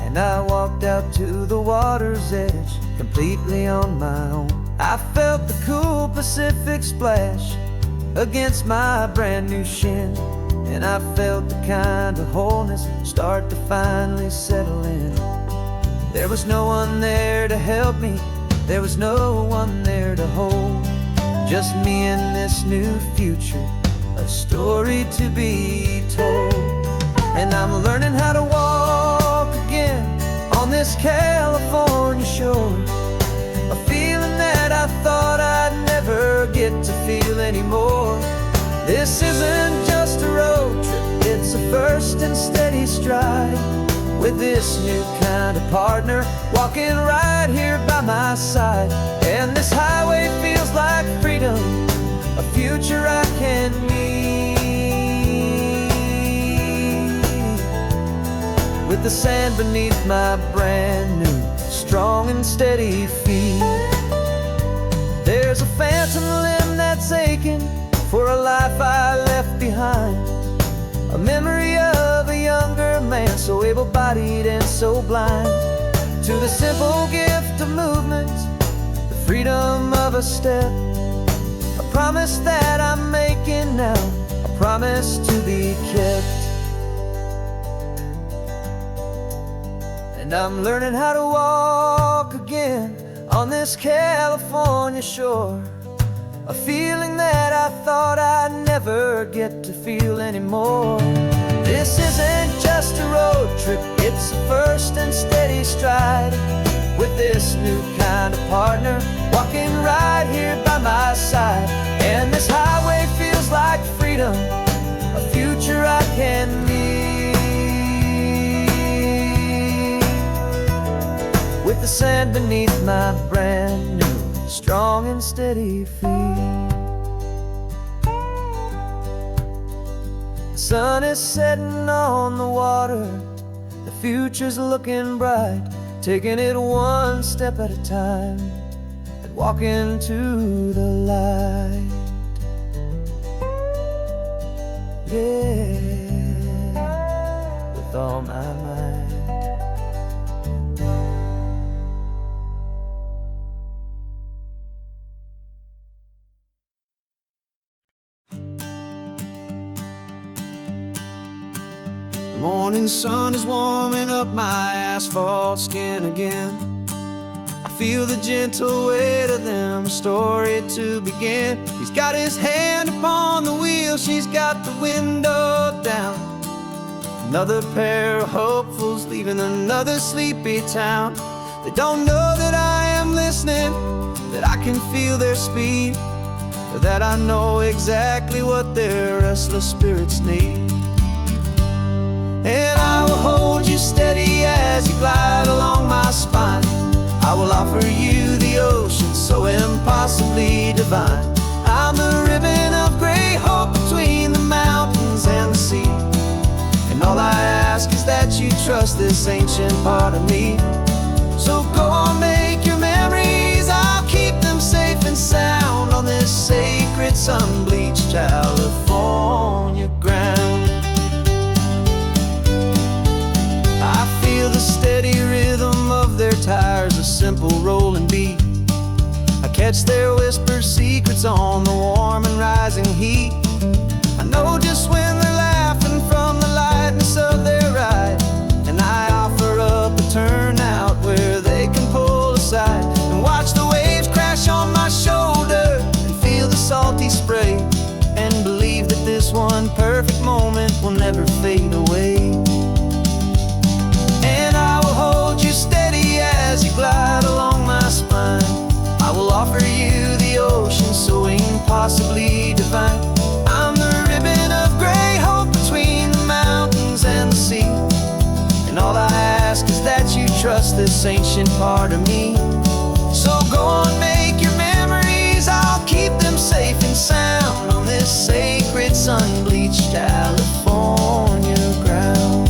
and I walked out to the water's edge, completely on my own. I felt the cool Pacific splash against my brand new shin, and I felt the kind of wholeness start to finally settle in. There was no one there to help me, there was no one there to hold, just me and this new future, a story to be told. And I'm learning how to walk again on this California shore, a feeling that I thought I'd never get to feel anymore. This isn't just a road trip, it's a first and steady stride, with this new kind of partner walking right here by my side. And this highway feels like freedom, a future I can need, with the sand beneath my brand new strong and steady feet. There's a phantom limb that's aching for a life I left behind, a memory of a younger man so able-bodied and so blind, to the simple gift of movement, the freedom of a step, a promise that I'm making now, a promise to be kept. And I'm learning how to walk again on this California shore, a feeling that I thought I'd never get to feel anymore. This isn't just a road trip, it's a first and steady stride, with this new kind of partner walking right here by my side. And this highway feels like freedom, a future I can need, with the sand beneath my brand new strong and steady feet. The sun is setting on the water, the future's looking bright, taking it one step at a time and walking to the light. Yeah, with all my might. The morning sun is warming up my asphalt skin again. I feel the gentle weight of them, a story to begin. He's got his hand upon the wheel, she's got the window down. Another pair of hopefuls leaving another sleepy town. They don't know that I am listening, that I can feel their speed, or that I know exactly what their restless spirits need. And I will hold you steady as you glide along my spine. I will offer you the ocean so impossibly divine. I'm the ribbon of gray hope between the mountains and the sea. And all I ask is that you trust this ancient part of me. So go on, make your memories, I'll keep them safe and sound on this sacred sun-bleached California ground. I feel the steady rhythm of their tires, a simple rolling beat. I catch their whispered secrets on the warm and rising heat. I know just when they're laughing from the lightness of their ride, and I offer up a turnout where they can pull aside and watch the waves crash on my shoulder and feel the salty spray, and believe that this one perfect moment will never fade away. And I will hold you steady as you glide along my spine. I will offer you the ocean so impossibly divine. I'm the ribbon of gray hope between the mountains and the sea. And all I ask is that you trust this ancient part of me. So go on, make your memories, I'll keep them safe and sound on this sacred sun-bleached California ground.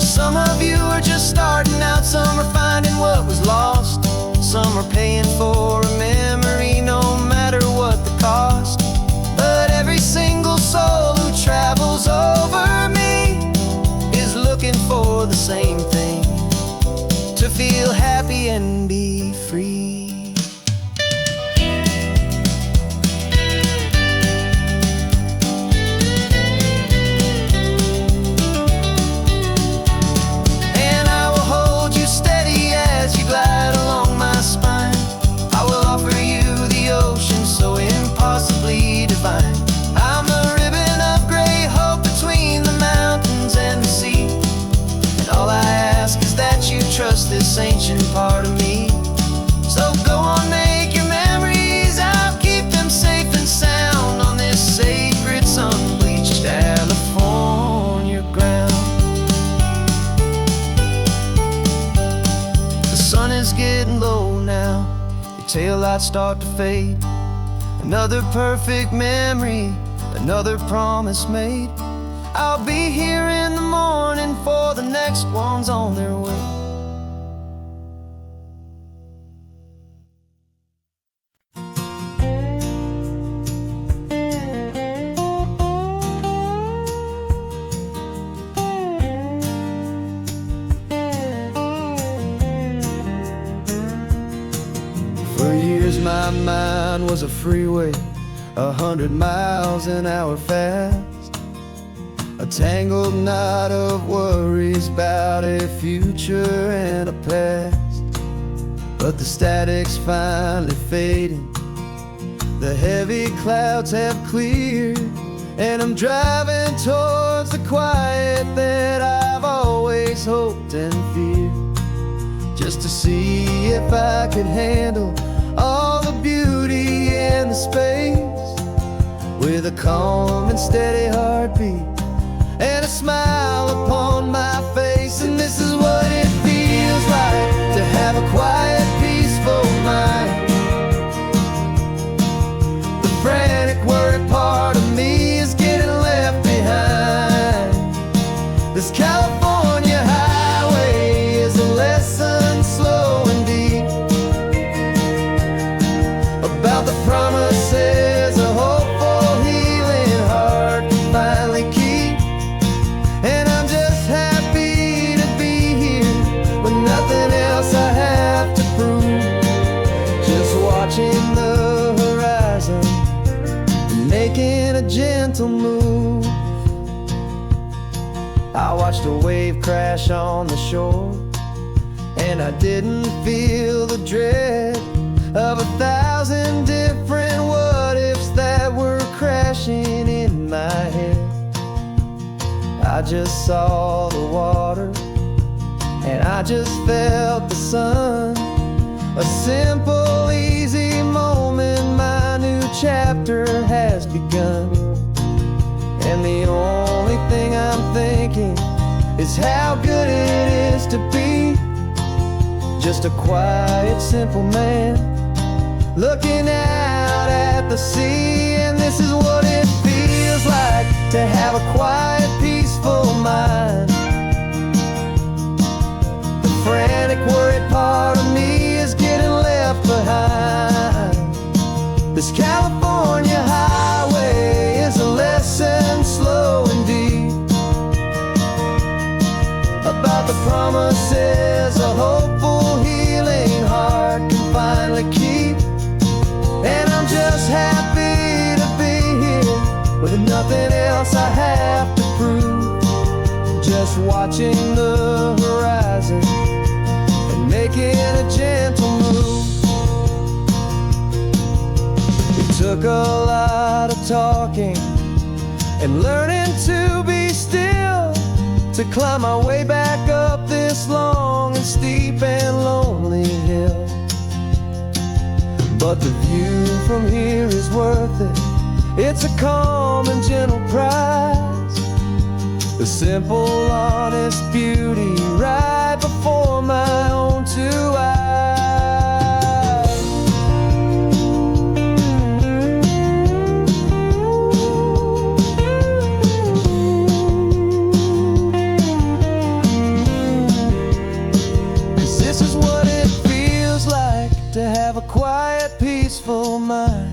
Some of you are just starting out, some are finding what was lost, some are paying for a memory no matter what the cost. But every single soul who travels over me is looking for the same thing, to feel happy and be free. I'm the ribbon of gray hope between the mountains and the sea. And all I ask is that you trust this ancient part of me. So go on, make your memories, I'll keep them safe and sound on this sacred sun-bleached California ground. The sun is getting low now, your taillights start to fade. Another perfect memory, another promise made. I'll be here in the morning for the next ones on their way. For years my mind was a freeway, 100 miles an hour fast, a tangled knot of worries about a future and a past. But the static's finally fading, the heavy clouds have cleared, and I'm driving towards the quiet that I've always hoped and feared, just to see if I could handle all the beauty in the space, with a calm and steady heartbeat and a smile upon my face. And this is what it feels like to have a quiet, peaceful mind. The frantic, worried part of me is getting left behind. This California highway is a lesson slow and deep about the promises a hopeful, healing heart can finally keep. And I'm just happy to be here with nothing else I have to prove, just watching the horizon and making a gentle move. I watched a wave crash on the shore, and I didn't feel the dread of 1,000 different what-ifs that were crashing in my head. I just saw the water and I just felt the sun. A simple, easy moment, my new chapter has begun. And the only thing I'm thinking is how good it is to be just a quiet, simple man looking out at the sea. And this is what it feels like to have a quiet, peaceful mind. The frantic, worried part of me is getting left behind. This California highway is a lesson, slow and deep, about the promises a hopeful, healing heart can finally keep. And I'm just happy to be here with nothing else I have to prove, just watching the horizon and making a gentle move. It took a lot of talking and learning to be still to climb my way back up this long and steep and lonely hill. But the view from here is worth it. It's a calm and gentle prize, the simple, honest beauty right before my own two eyes. 'Cause this is what it feels like to have a quiet, peaceful mind.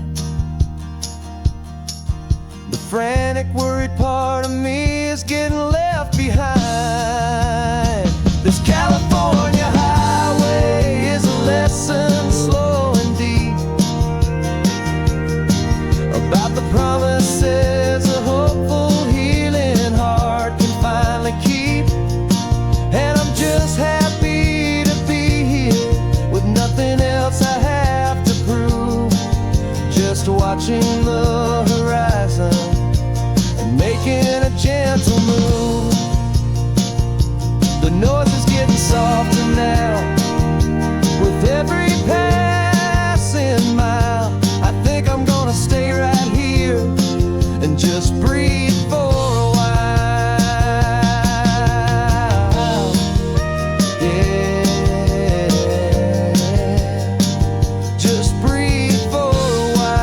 The frantic, worried part of me is getting left behind. This California highway is a lesson, slow and deep, about the promises a hopeful, healing heart can finally keep. And I'm just happy to be here with nothing else I have to prove, just watching the horizon and making a gentle move. The noise is getting softer now with every passing mile. I think I'm gonna stay right here and just breathe for a while. Yeah, just breathe for a while.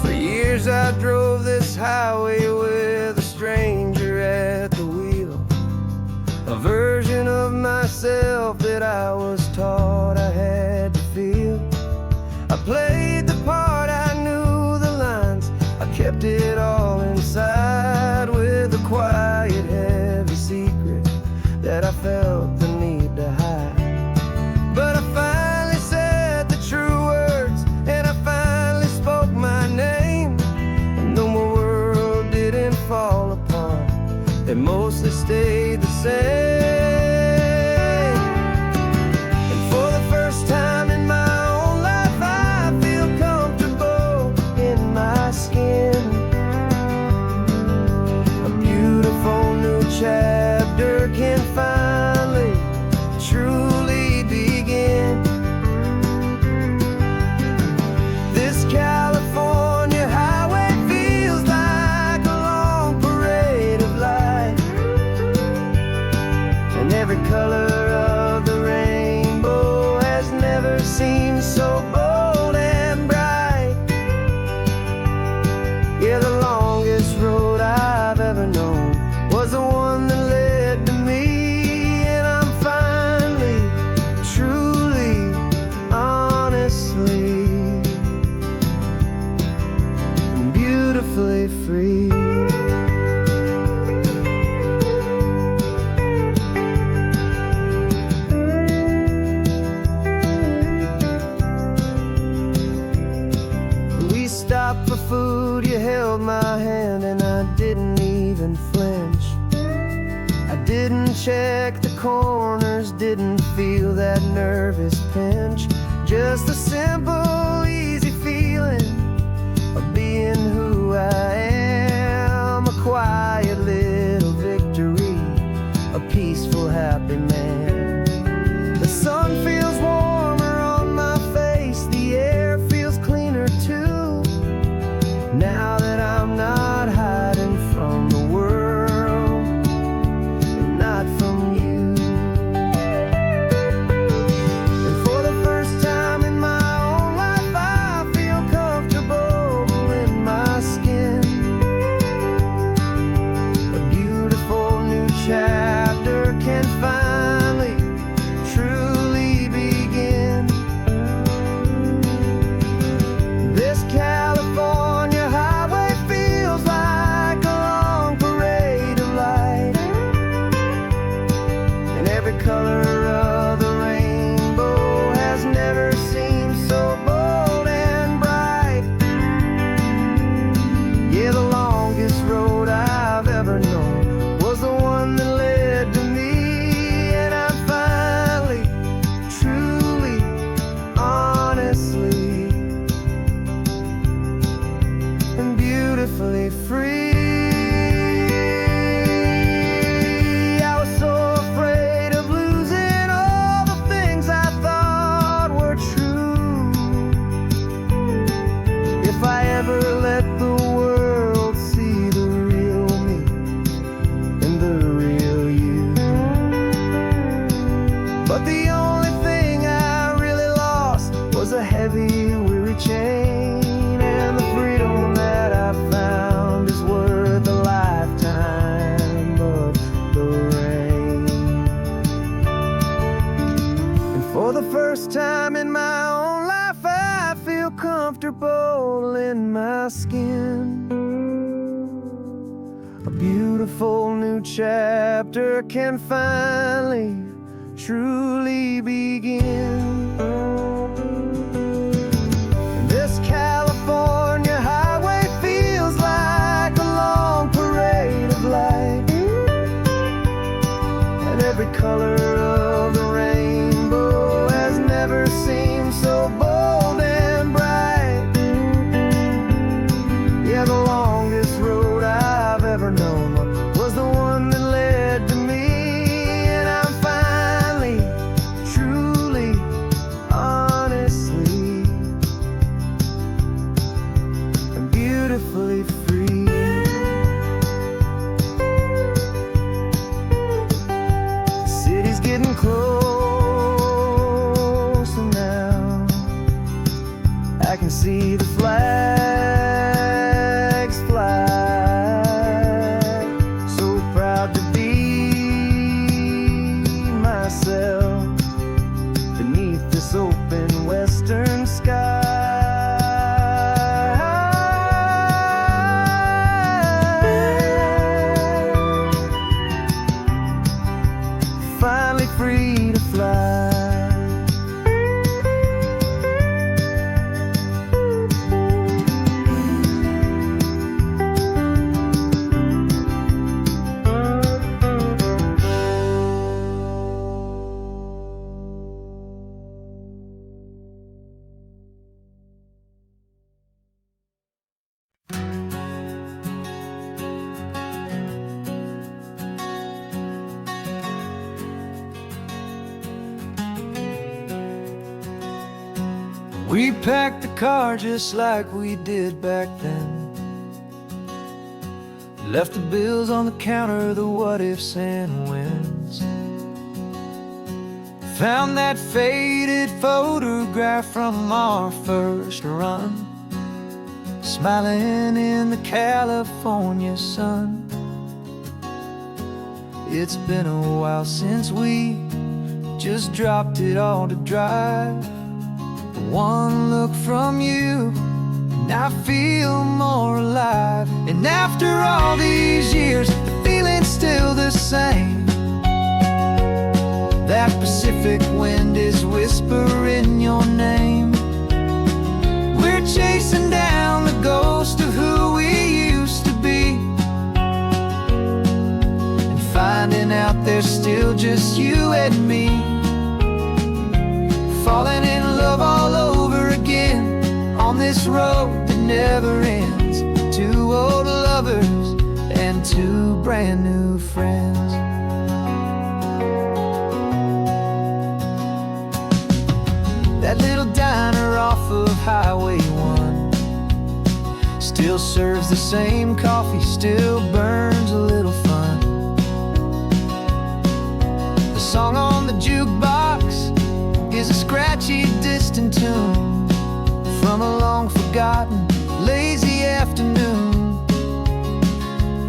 For years I drove this highway with a stranger at the wheel, a version of myself that I was taught I had to feel. I played the part, I knew the lines, I kept it all inside with a quiet, heavy secret that I felt the need to hide. But I finally said the true words, and I finally spoke my name. And though my world didn't fall apart, it mostly stayed the same. And for the first time in my own life, I feel comfortable in my skin. A beautiful new chapter can finally truly begin. This California highway feels like a long parade of light, didn't check the corners, didn't feel that nervous pinch. Just a simple, easy feeling of being who I am. A quiet little victory, a peaceful, happy man. The sun feels warmer on my face, the air feels cleaner too. Now that I'm not hiding from the world, and not from you. And for the first time in my own life, I feel comfortable in my skin. A beautiful new chapter can finally, truly begin. This California highway feels like a long parade of light, and every color of the rainbow has never seemed so bold and bright. Yeah, the longest road I've ever known was the one that led to me, and I'm finally, truly, honestly, and beautifully free. I was so afraid of losing all the things I thought were true. If I ever let the world see the real me and the real you. But the only thing I really lost was a heavy, weary chain, and the freedom that I found is worth a lifetime of the rain. And for the first time in my own life, I feel comfortable in my skin. A beautiful new chapter can finally, truly begin. This California highway feels like a long parade of light, and every color of the rainbow has never seemed so bold and bright. Yeah, the longest road I've ever known was the one that led to me, and I'm finally, truly, honestly, and beautifully free. The city's getting closer now. I can see the flags fly. So proud to be myself beneath this open western sky. Finally free to fly. We packed the car just like we did back then. Left the bills on the counter, the what ifs and whens. Found that faded photograph from our first run, smiling in the California sun. It's been a while since we just dropped it all to drive. One look from you, and I feel more alive. And after all these years, the feeling's still the same. That Pacific wind is whispering your name. We're chasing down the ghost of who we used to be, and finding out there there's still just you and me, falling in love all over again on this road that never ends. Two old lovers and two brand new friends. That little diner off of Highway 1 still serves the same coffee, still burns a little fun. The song on the jukebox is a scratchy, distant tune from a long forgotten, lazy afternoon.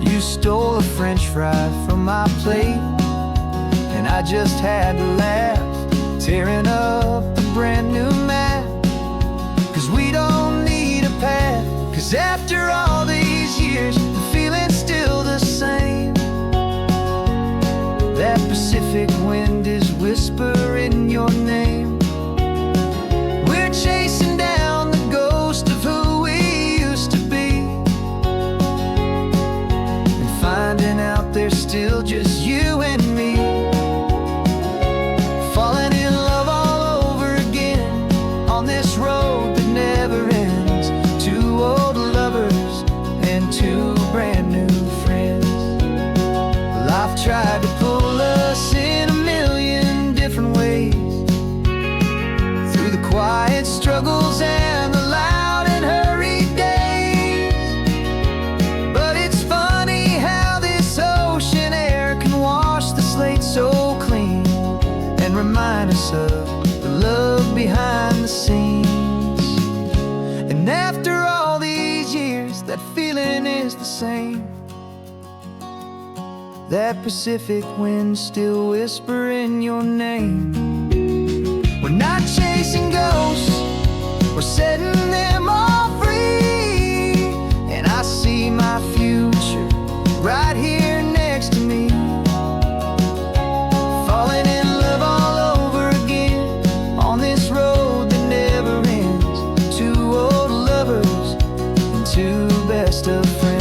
You stole a French fry from my plate, and I just had to laugh, tearing up the brand new map. Cause we don't need a path, cause after all these years, the feeling's still the same. That Pacific wind is whispering your name. We're chasing down the ghost of who we used to be, and finding out there's still just you and me, falling in love all over again on this road that never ends. Two old lovers and two brand new friends. Life tried to pull us in a million different ways, through the quiet struggles and the loud and hurried days. But it's funny how this ocean air can wash the slate so clean and remind us of the love behind the scenes. And after all these years, that feeling is the same. That Pacific wind still whispering your name. We're not chasing ghosts, we're setting them all free. And I see my future right here next to me, falling in love all over again on this road that never ends. Two old lovers and two best of friends.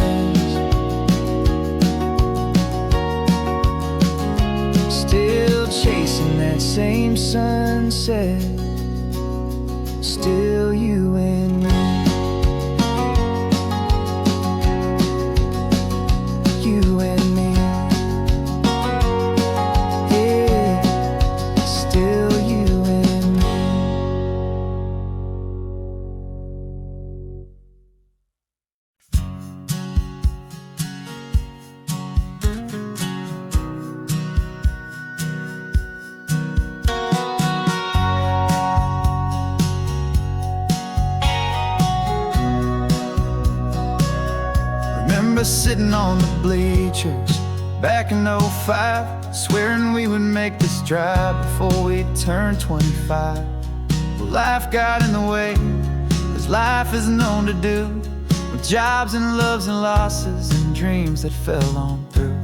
Still chasing that same sunset, still you and me. You and me. Yeah, still you and me. Remember sitting on the bleachers back in '05, swearing we would make this drive before we turned 25. Well, life got in the way, as life is known to do, with jobs and loves and losses and dreams that fell on through.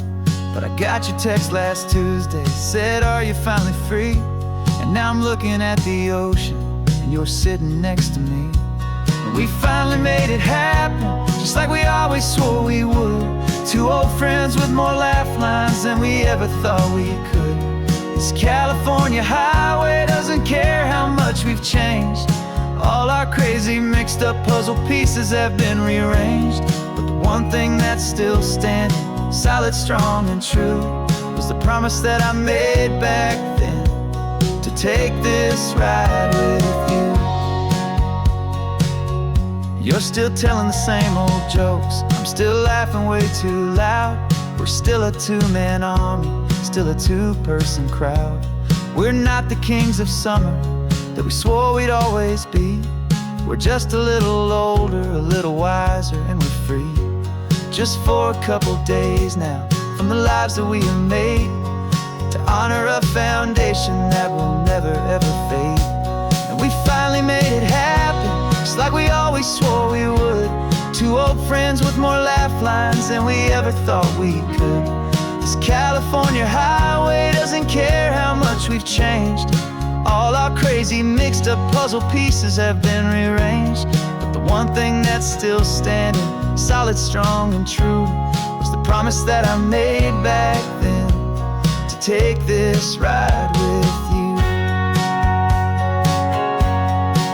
But I got your text last Tuesday, said, are you finally free? And now I'm looking at the ocean, and you're sitting next to me. We finally made it happen, just like we always swore we would. Two old friends with more laugh lines than we ever thought we could. This California highway doesn't care how much we've changed. All our crazy mixed up puzzle pieces have been rearranged. But the one thing that's still standing, solid, strong, and true, was the promise that I made back then, to take this ride with you. You're still telling the same old jokes, I'm still laughing way too loud. We're still a two-man army, still a two-person crowd. We're not the kings of summer that we swore we'd always be. We're just a little older, a little wiser, and we're free. Just for a couple days now, from the lives that we have made, to honor a foundation that will never ever fade. And we finally made it happen, just like we always swore we would. Two old friends with more laugh lines than we ever thought we could. This California highway doesn't care how much we've changed. All our crazy mixed up puzzle pieces have been rearranged. But the one thing that's still standing, solid, strong, and true, was the promise that I made back then, to take this ride with you.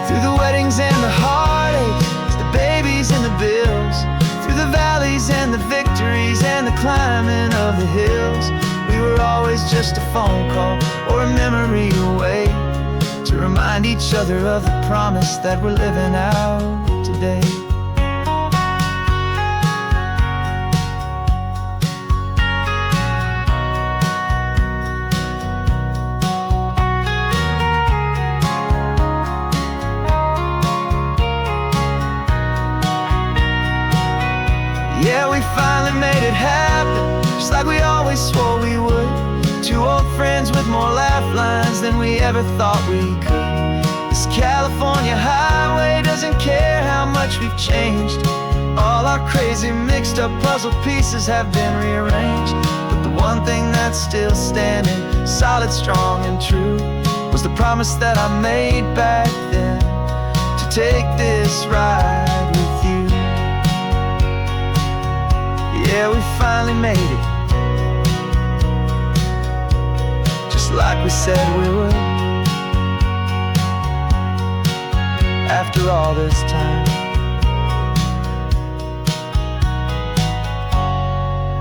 Through the weddings and the heartaches, the babies and the bills, through the valleys and the victories and the climbing of the hills, we were always just a phone call or a memory away, to remind each other of the promise that we're living out today. Yeah, we finally made it happen, just like we always swore we would. Two old friends with more laugh lines than we ever thought we could. This California highway doesn't care how much we've changed. All our crazy mixed up puzzle pieces have been rearranged, but the one thing that's still standing solid, strong and true, was the promise that I made back then, to take this ride with you. Yeah, we finally made it, just like we said we would. After all this time,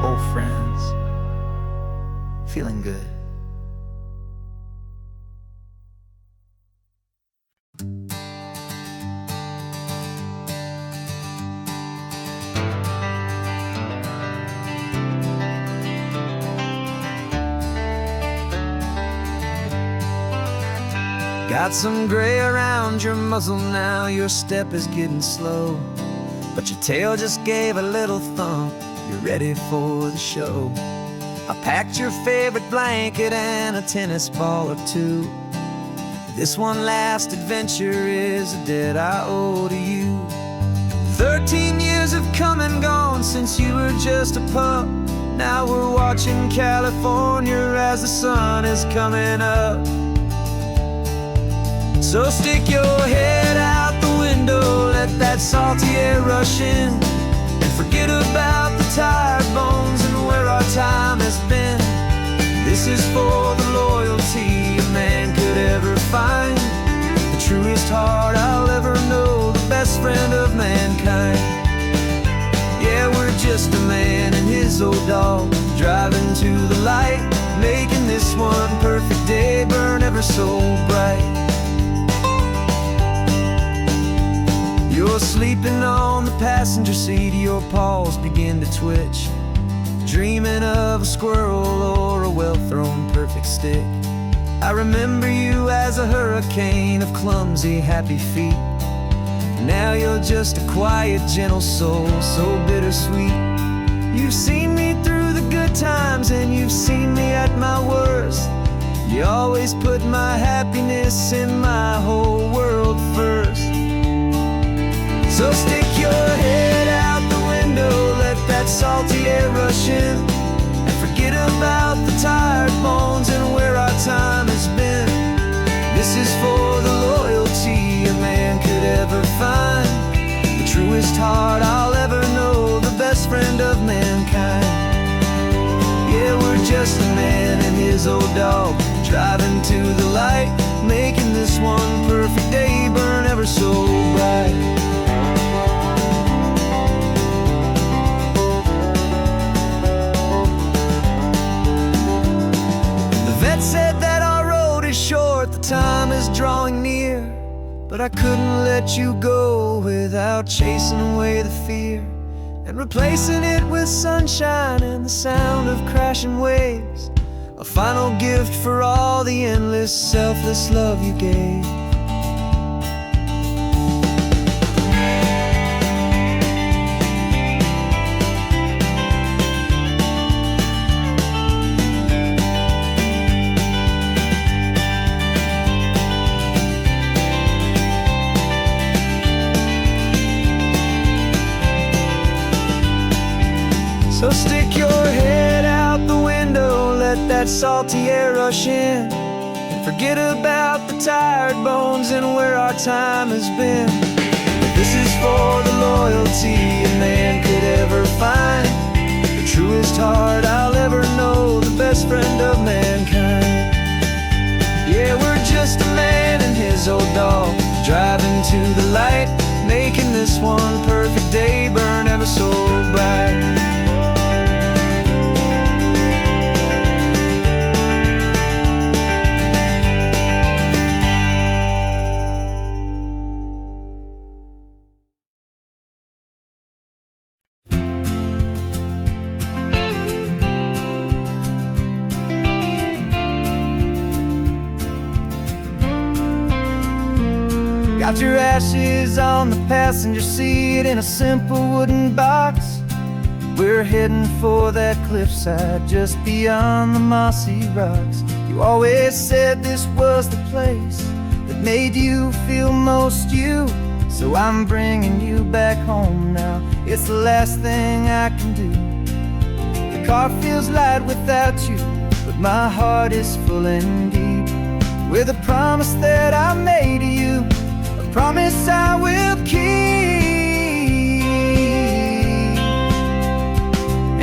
old friends, feeling good. Got some gray around your muzzle now, your step is getting slow, but your tail just gave a little thump, you're ready for the show. I packed your favorite blanket and a tennis ball or two. This one last adventure is a debt I owe to you. 13 years have come and gone since you were just a pup. Now we're watching California as the sun is coming up. So stick your head out the window, let that salty air rush in, and forget about the tired bones and where our time has been. This is for the loyalty a man could ever find, the truest heart I'll ever know, the best friend of mankind. Yeah, we're just a man and his old dog, driving to the light, making this one perfect day burn ever so bright. You're sleeping on the passenger seat, your paws begin to twitch, dreaming of a squirrel or a well-thrown perfect stick. I remember you as a hurricane of clumsy, happy feet. Now you're just a quiet, gentle soul, so bittersweet. You've seen me through the good times and you've seen me at my worst. You always put my happiness in my whole world first. So stick your head out the window, let that salty air rush in, and forget about the tired bones and where our time has been. This is for the loyalty a man could ever find, the truest heart I'll ever know, the best friend of mankind. Yeah, we're just a man and his old dog, driving to the light, making this one perfect day burn ever so bright. Said that our road is short, the time is drawing near, but I couldn't let you go without chasing away the fear, and replacing it with sunshine and the sound of crashing waves, a final gift for all the endless, selfless love you gave. So stick your head out the window, let that salty air rush in, and forget about the tired bones and where our time has been. This is for the loyalty a man could ever find, the truest heart I'll ever know, the best friend of mankind. Out your ashes on the passenger seat in a simple wooden box. We're heading for that cliffside just beyond the mossy rocks. You always said this was the place that made you feel most you. So I'm bringing you back home now. It's the last thing I can do. The car feels light without you, but my heart is full and deep with a promise that I made to you, a promise I will keep.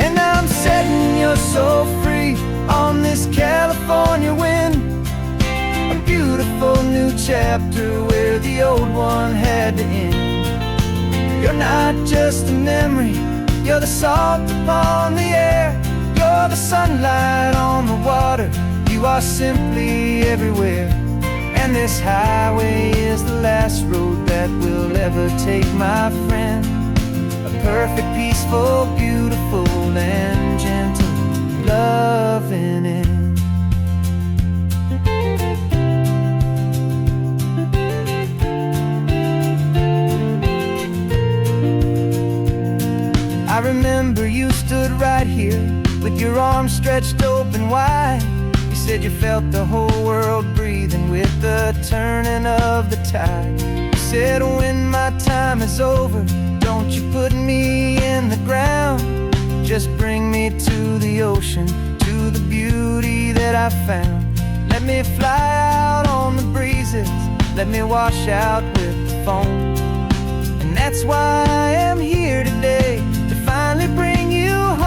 And I'm setting your soul free on this California wind, a beautiful new chapter where the old one had to end. You're not just a memory, you're the salt upon the air, you're the sunlight on the water, you are simply everywhere. And this highway is the last road that we'll ever take, my friend. A perfect, peaceful, beautiful, and gentle, loving end. I remember you stood right here with your arms stretched open wide. You said you felt the whole world breathing with the turning of the tide. You said when my time is over, don't you put me in the ground, just bring me to the ocean, to the beauty that I found. Let me fly out on the breezes, let me wash out with the foam. And that's why I am here today, to finally bring you home.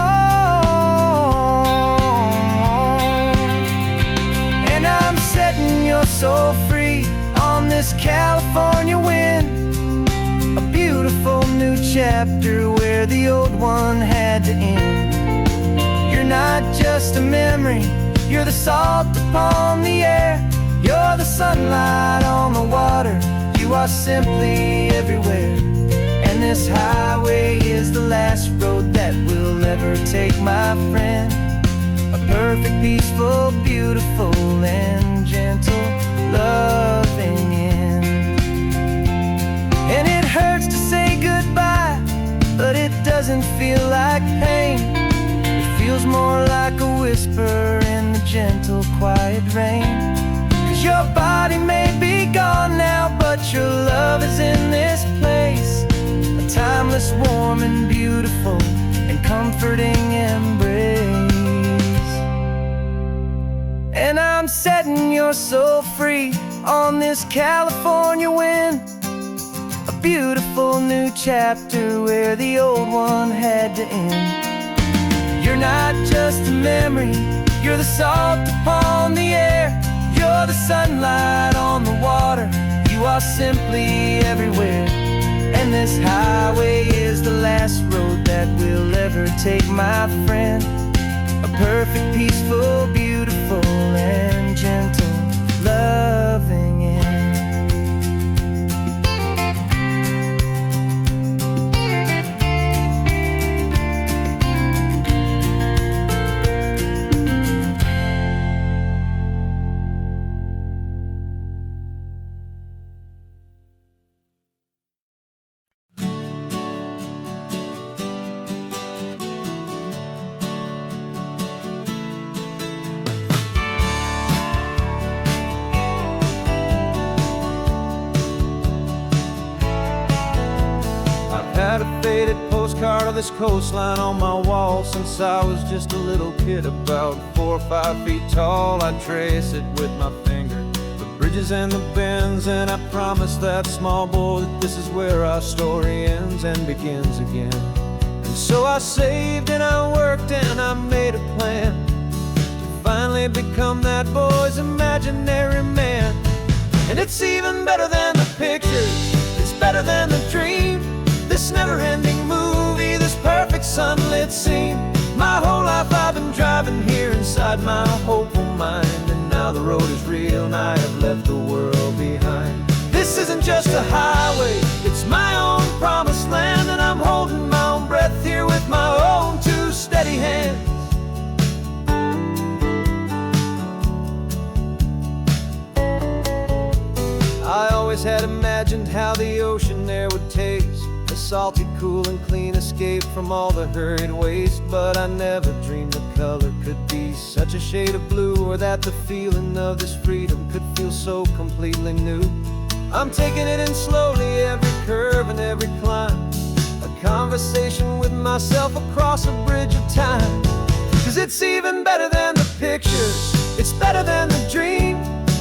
And I'm setting your soul free on this California wind, a beautiful new chapter where the old one had to end. You're not just a memory, you're the salt upon the air, you're the sunlight on the water, you are simply everywhere. And this highway is the last road that we'll ever take, my friend. A perfect, peaceful, beautiful, and gentle, loving end. And it hurts to say goodbye, but it doesn't feel like pain. It feels more like a whisper in the gentle, quiet rain. 'Cause your body may be gone now, but your love is in this place, a timeless, warm, and beautiful, and comforting embrace. And I'm setting your soul free on this California wind, a beautiful new chapter where the old one had to end. You're not just a memory, you're the salt upon the air, you're the sunlight on the water, you are simply everywhere. And this highway is the last road that we'll ever take, my friend. A perfect, peaceful, beautiful, and gentle, loving end. Had a faded postcard of this coastline on my wall since I was just a little kid, about 4 or 5 feet tall. I trace it with my finger, the bridges and the bends, and I promise that small boy that this is where our story ends and begins again. And so I saved and I worked and I made a plan to finally become that boy's imaginary man. And it's even better than the pictures, it's better than the dream, this never-ending movie, this perfect sunlit scene. My whole life I've been driving here inside my hopeful mind, and now the road is real and I have left the world behind. This isn't just a highway, it's my own promised land, and I'm holding my own breath here with my own 2 steady hands. I always always had imagined how the ocean air would taste, a salty, cool, and clean escape from all the hurried waste. But I never dreamed the color could be such a shade of blue, or that the feeling of this freedom could feel so completely new. I'm taking it in slowly, every curve and every climb, a conversation with myself across a bridge of time. 'Cause it's even better than the pictures, it's better than the dream,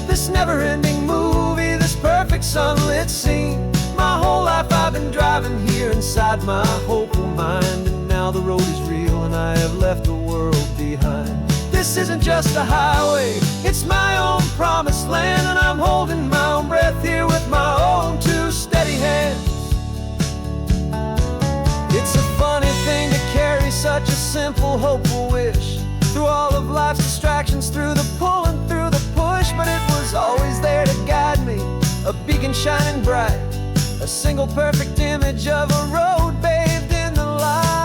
this never-ending movie, this perfect sunlit scene. My whole life I've been driving here inside my hopeful mind, and now the road is real and I have left the world behind. This isn't just a highway, it's my own promised land, and I'm holding my own breath here with my own two steady hands. It's a funny thing to carry such a simple, hopeful wish through all of life's distractions, through the pull and through the push. But it was always there to guide me, a beacon shining bright, a single perfect image of a road bathed in the light.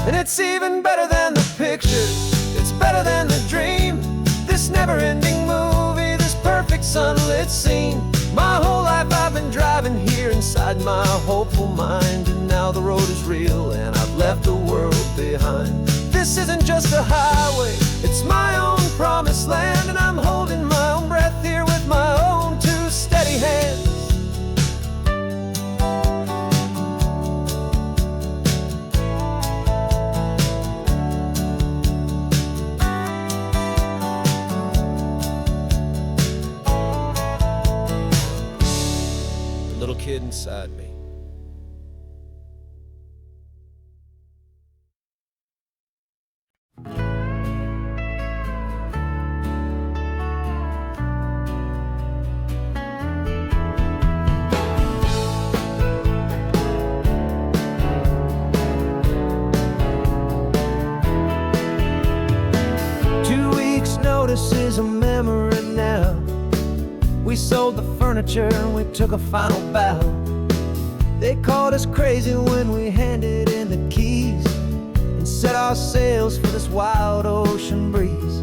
And it's even better than the pictures, it's better than the dream, this never-ending movie, this perfect sunlit scene. My whole life I've been driving here inside my hopeful mind, and now the road is real and I've left the world behind. This isn't just a highway, it's my own promised land, and I'm holding my own breath here with my own two steady hands. Little kid inside me. Notice is a memory now. We sold the furniture and we took a final bow. They called us crazy when we handed in the keys and set our sails for this wild ocean breeze.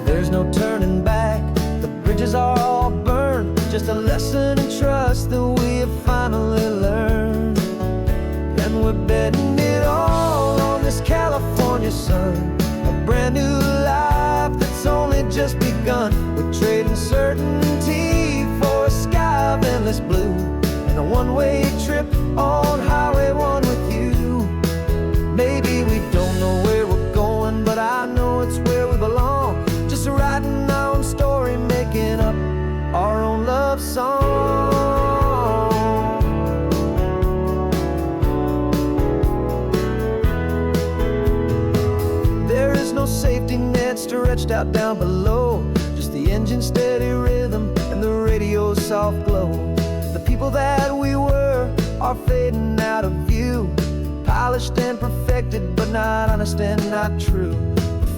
There's no turning back, the bridges are all burned, just a lesson in trust that we have finally learned. And we're betting it all on this California sun, a brand new life that's only just begun. We're trading certainty for a sky of endless blue, and a one-way trip on Highway 1 with you. Maybe we don't know where we're going, but I know it's where we belong. Just writing our own story, making up our own love song. There is no safety net stretched out down below, just the engine's steady rhythm and the radio's soft glow. The people that we were are fading out of view, polished and perfected, but not honest and not true.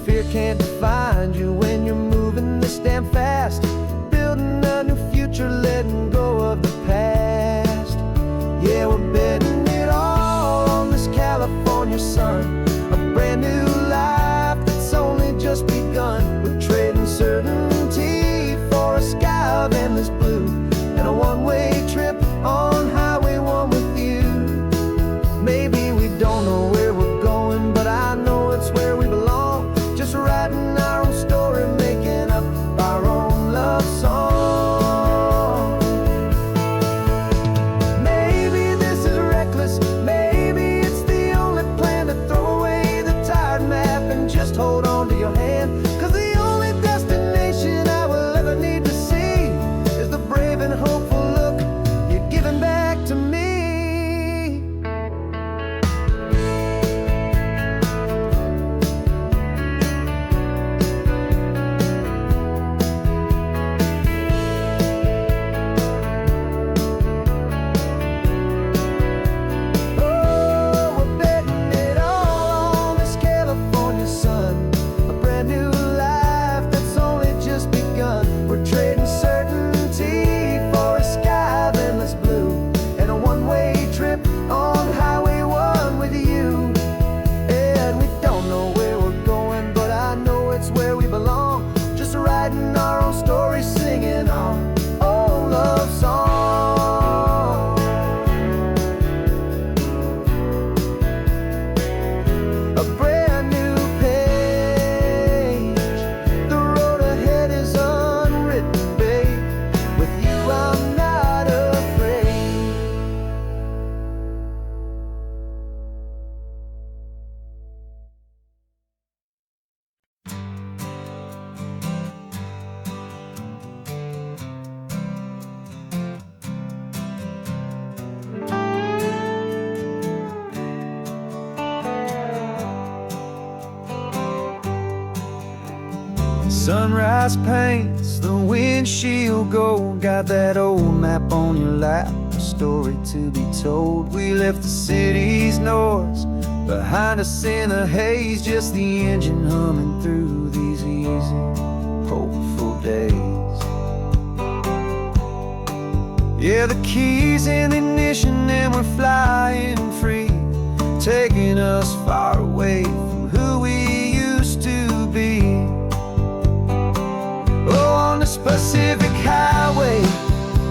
Fear can't find you when you're moving this damn fast, building a new future, letting go of the past. Yeah, we're betting it all on this California sun, a brand new life that's only just begun. We're trading certainty for a sky of endless blue, and a one-way trip on Highway 1 with you. Maybe we don't know where we're going, but I know it's where we belong. Just writing our own story, we belong, just writing our own story, singing our own love song. A brand new page, the road ahead is unwritten, babe. With you I'm not afraid. Sunrise paints the windshield gold. Got that old map on your lap, a story to be told. We left the city's noise behind us in the haze, just the engine humming through these easy, hopeful days. Yeah, the keys in the ignition and we're flying free, taking us far away from who we used to be. Oh, on this Pacific highway,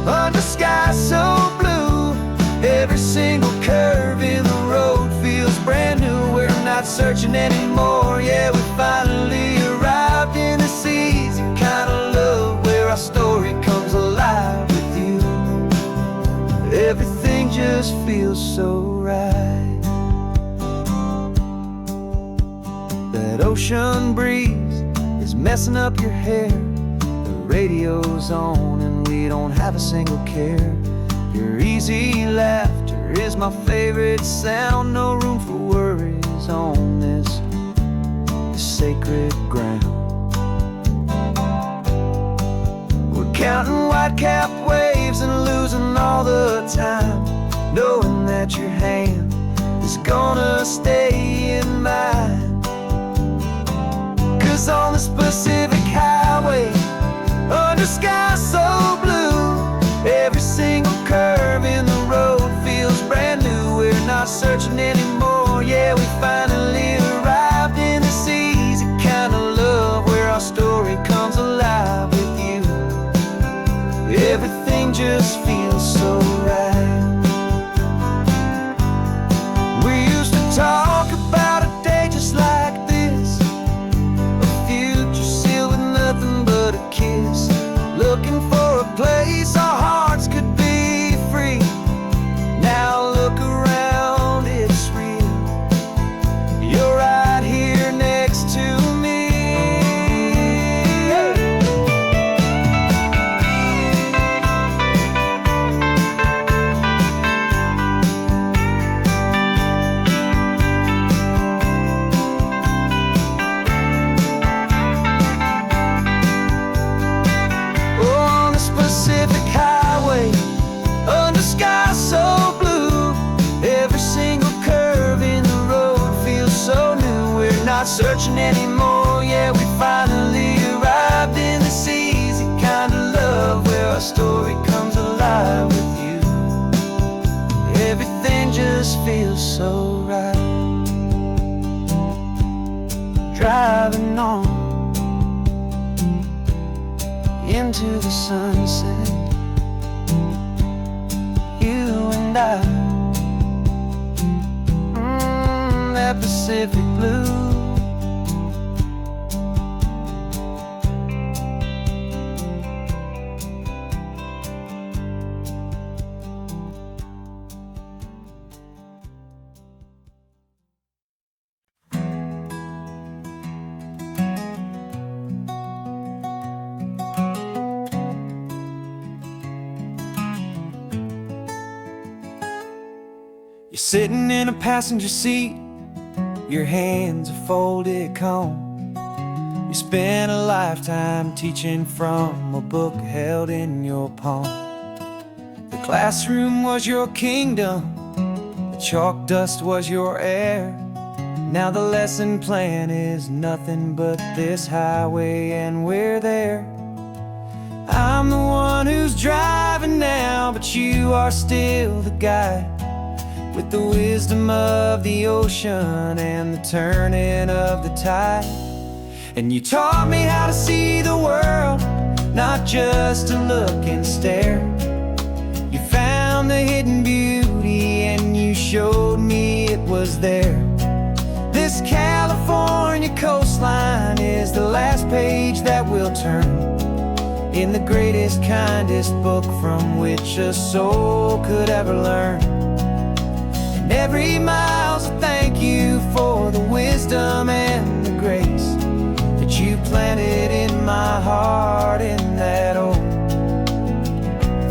under skies so blue, every single curve in the road feels brand new. We're not searching anymore, yeah, we finally arrived in this easy kind of love, where our story comes alive with you. Everything just feels so right. That ocean breeze is messing up your hair, radio's on and we don't have a single care. Your easy laughter is my favorite sound. No room for worries on this sacred ground. We're counting white-capped waves and losing all the time, knowing that your hand is gonna stay in mine. 'Cause on this Pacific highway, under sky so blue, every single curve in the road feels brand new. We're not searching anymore, yeah, we finally arrived in this easy kind of love, where our story comes alive with you. Everything just feels so right. We used to talk about a day just like this, a future sealed with nothing but a kiss, looking for a place our hearts could be free. Now look around, it's real. You're right here next to me. Pacific highway, under sky so blue, every single curve in the road feels so new. We're not searching anymore, yeah, we finally arrived in this easy kind of love, where our story comes alive with you. Everything just feels so right. Driving on into the sunset, you and I, that Pacific blue. You're sitting in a passenger seat, your hands are folded calm. You spent a lifetime teaching from a book held in your palm. The classroom was your kingdom, the chalk dust was your air. Now the lesson plan is nothing but this highway, and we're there. I'm the one who's driving now, but you are still the guide, with the wisdom of the ocean and the turning of the tide. And you taught me how to see the world, not just to look and stare. You found the hidden beauty and you showed me it was there. This California coastline is the last page that we'll turn in the greatest, kindest book from which a soul could ever learn. And every mile's a thank you for the wisdom and the grace that you planted in my heart in that old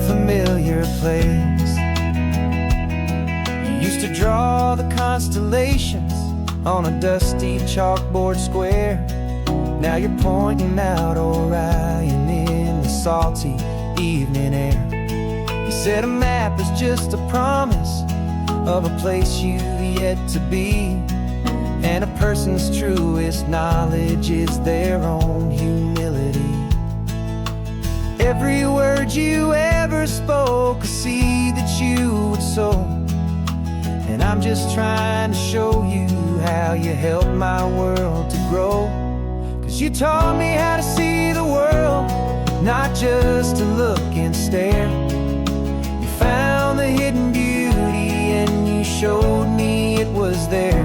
familiar place. You used to draw the constellations on a dusty chalkboard square. Now you're pointing out Orion in the salty evening air. You said a map is just a promise of a place you've yet to be, and a person's truest knowledge is their own humility. Every word you ever spoke, a seed that you would sow, and I'm just trying to show you how you helped my world to grow. 'Cause you taught me how to see the world, not just to look and stare. You found the hidden beauty and you showed me it was there.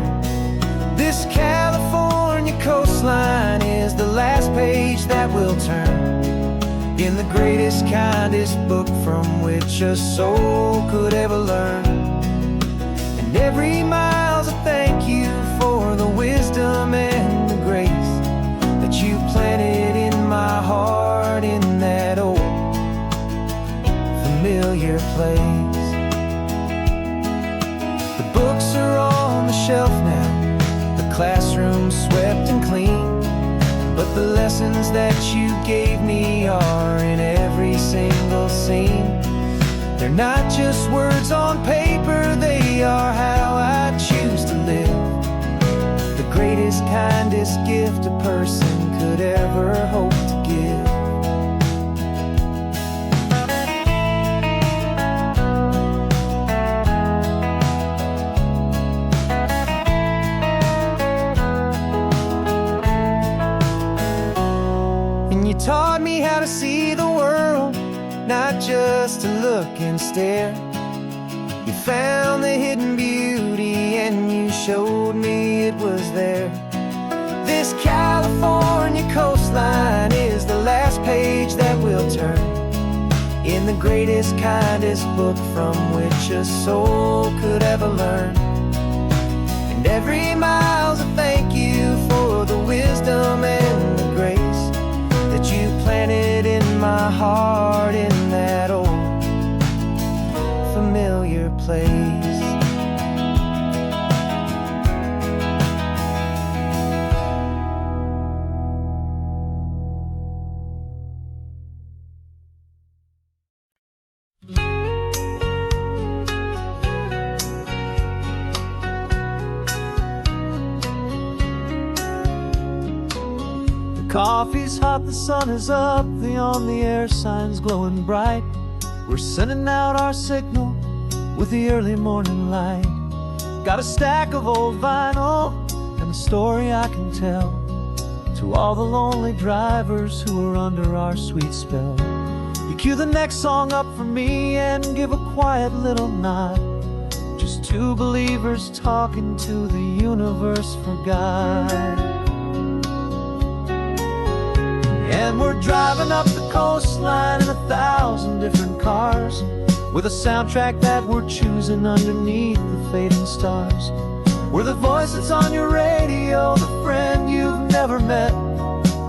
This California coastline is the last page that we'll turn in the greatest, kindest book from which a soul could ever learn. And every mile's a thank you for the wisdom and the grace that you planted in my heart in that old familiar place. The books are on the shelf now, the classroom swept and clean, but the lessons that you gave me are in every single scene. They're not just words on paper, they are how I choose to live. The greatest, kindest gift a person could ever hope to give. And you taught me how to see the world, not just to look and stare. You found the hidden beauty and you showed me it was there. This California coastline is the last page that we'll turn in the greatest, kindest book from which a soul could ever learn. And every mile's a thank you for the wisdom and the grace that you planted in my heart in that old familiar place. Coffee's hot, the sun is up, the on-the-air sign's glowing bright. We're sending out our signal with the early morning light. Got a stack of old vinyl and a story I can tell to all the lonely drivers who are under our sweet spell. You cue the next song up for me and give a quiet little nod. Just two believers talking to the universe for God. And we're driving up the coastline in 1,000 different cars, with a soundtrack that we're choosing underneath the fading stars. We're the voice that's on your radio, the friend you've never met,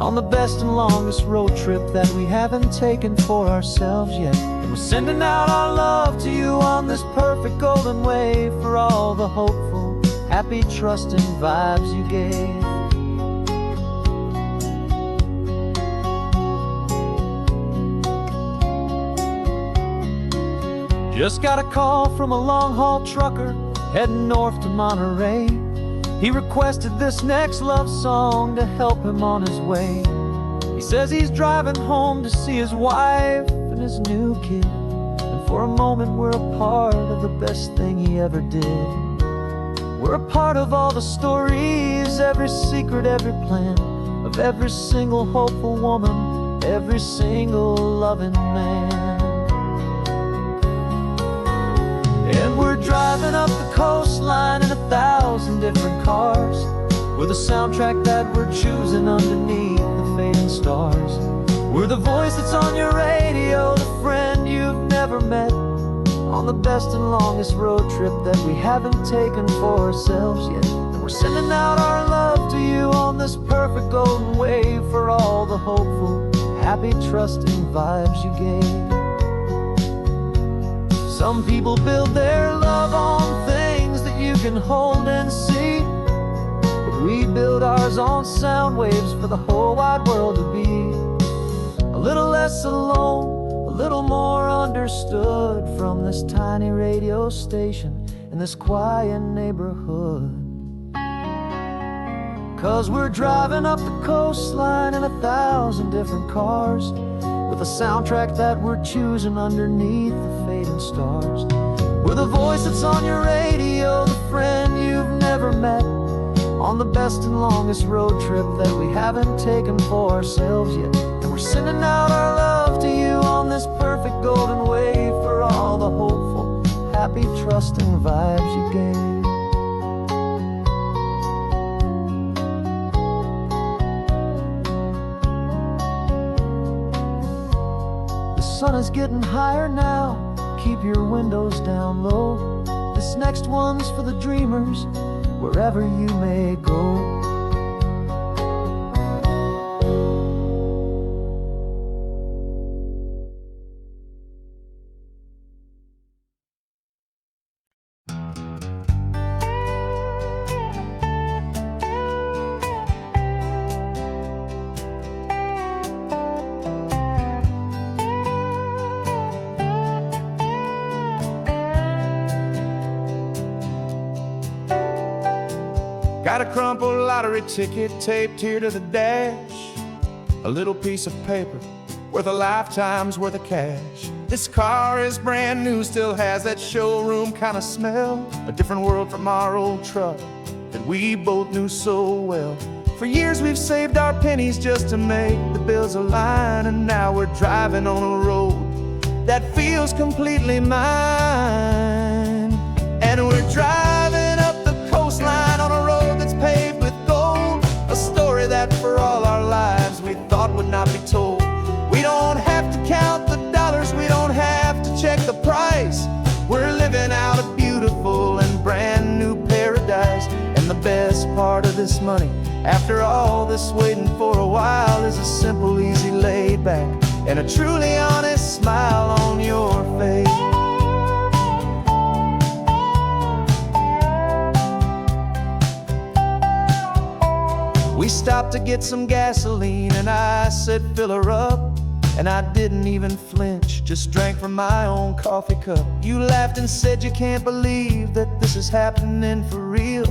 on the best and longest road trip that we haven't taken for ourselves yet. And we're sending out our love to you on this perfect golden wave, for all the hopeful, happy, trusting vibes you gave. Just got a call from a long-haul trucker heading north to Monterey. He requested this next love song to help him on his way. He says he's driving home to see his wife and his new kid, and for a moment we're a part of the best thing he ever did. We're a part of all the stories, every secret, every plan, of of every single hopeful woman, every single loving man. And we're driving up the coastline in 1,000 different cars, with a soundtrack that we're choosing underneath the fading stars. We're the voice that's on your radio, the friend you've never met, on the best and longest road trip that we haven't taken for ourselves yet. And we're sending out our love to you on this perfect golden wave, for all the hopeful, happy, trusting vibes you gave. Some people build their love on things that you can hold and see, but we build ours on sound waves for the whole wide world to be a little less alone, a little more understood, from this tiny radio station in this quiet neighborhood. 'Cause we're driving up the coastline in 1,000 different cars, with a soundtrack that we're choosing underneath the fading stars. We're the voice that's on your radio, the friend you've never met, on the best and longest road trip that we haven't taken for ourselves yet. And we're sending out our love to you on this perfect golden wave, for all the hopeful, happy, trusting vibes you gave. The sun is getting higher now, keep your windows down low. This next one's for the dreamers, wherever you may go. Got a crumpled lottery ticket taped here to the dash, a little piece of paper worth a lifetime's worth of cash. This car is brand new, still has that showroom kind of smell, a different world from our old truck that we both knew so well. For years we've saved our pennies just to make the bills align, and now we're driving on a road that feels completely mine. And we're driving up the coastline on a road that's paved with gold, a story that for all our lives we thought would not be told. We don't have to count the dollars, we don't have to check the price. We're living out a beautiful and brand new paradise. And the best part of this money, after all this waiting for a while, is a simple, easy, laid back, and a truly honest smile on your face. We stopped to get some gasoline, and I said, fill her up. And I didn't even flinch, just drank from my own coffee cup. You laughed and said you can't believe that this is happening for real.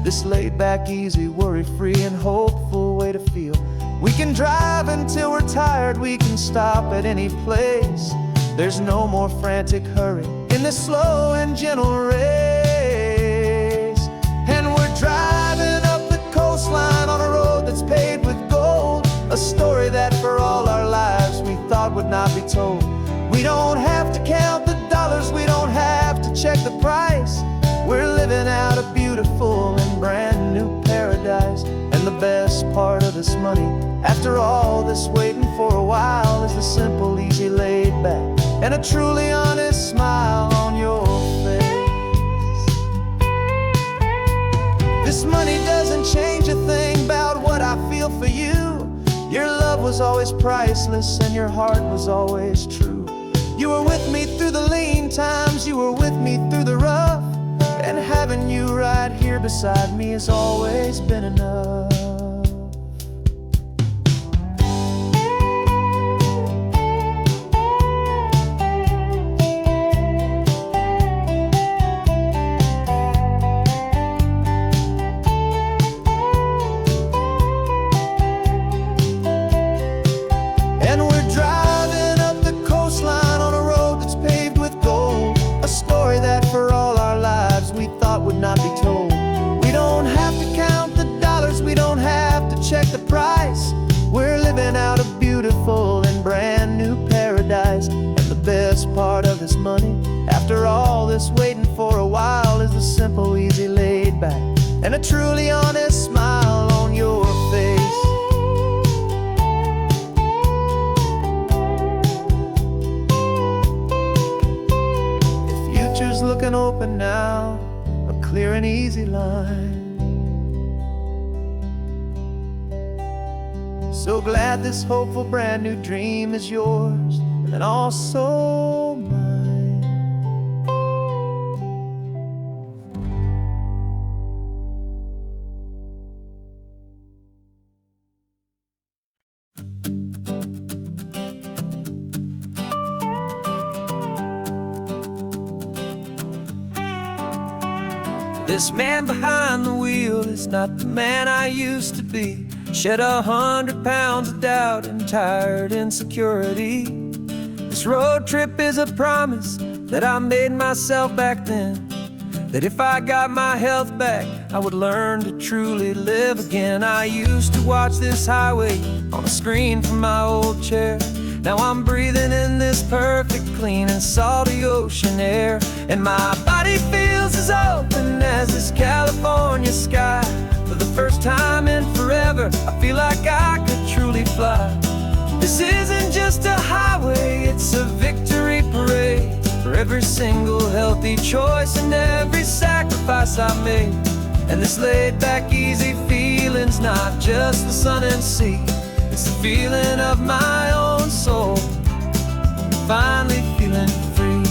This laid back, easy, worry-free and hopeful way to feel. We can drive until we're tired, we can stop at any place. There's no more frantic hurry in this slow and gentle race. And we're driving up the coastline on a road that's paved with gold, a story that for all our lives we thought would not be told. We don't have to count the dollars, we don't have to check the price. We're living out a beautiful and brand new paradise. And the best part of this money, after all this waiting for a while, is the simple, easy, laid back, and a truly honest smile on your face. This money doesn't change a thing about what I feel for you. Your love was always priceless and your heart was always true. You were with me through the lean times, you were with me through the rough, and having you right here beside me has always been enough. And we're driving up the coastline on a road that's paved with gold, a story that for all our lives we thought would not be told. We don't have to count the dollars, we don't and a truly honest smile on your face. The future's looking open now, a clear and easy line. So glad this hopeful brand new dream is yours and also mine. This man behind the wheel is not the man I used to be. Shed 100 pounds of doubt and tired insecurity. This road trip is a promise that I made myself back then, that if I got my health back, I would learn to truly live again. I used to watch this highway on a screen from my old chair. Now I'm breathing in this perfect, clean and salty ocean air, and my body feels as open as this California sky. For the first time in forever, I feel like I could truly fly. This isn't just a highway, it's a victory parade for every single healthy choice and every sacrifice I made. And this laid back, easy feeling's not just the sun and sea, it's the feeling of my own soul, finally feeling free.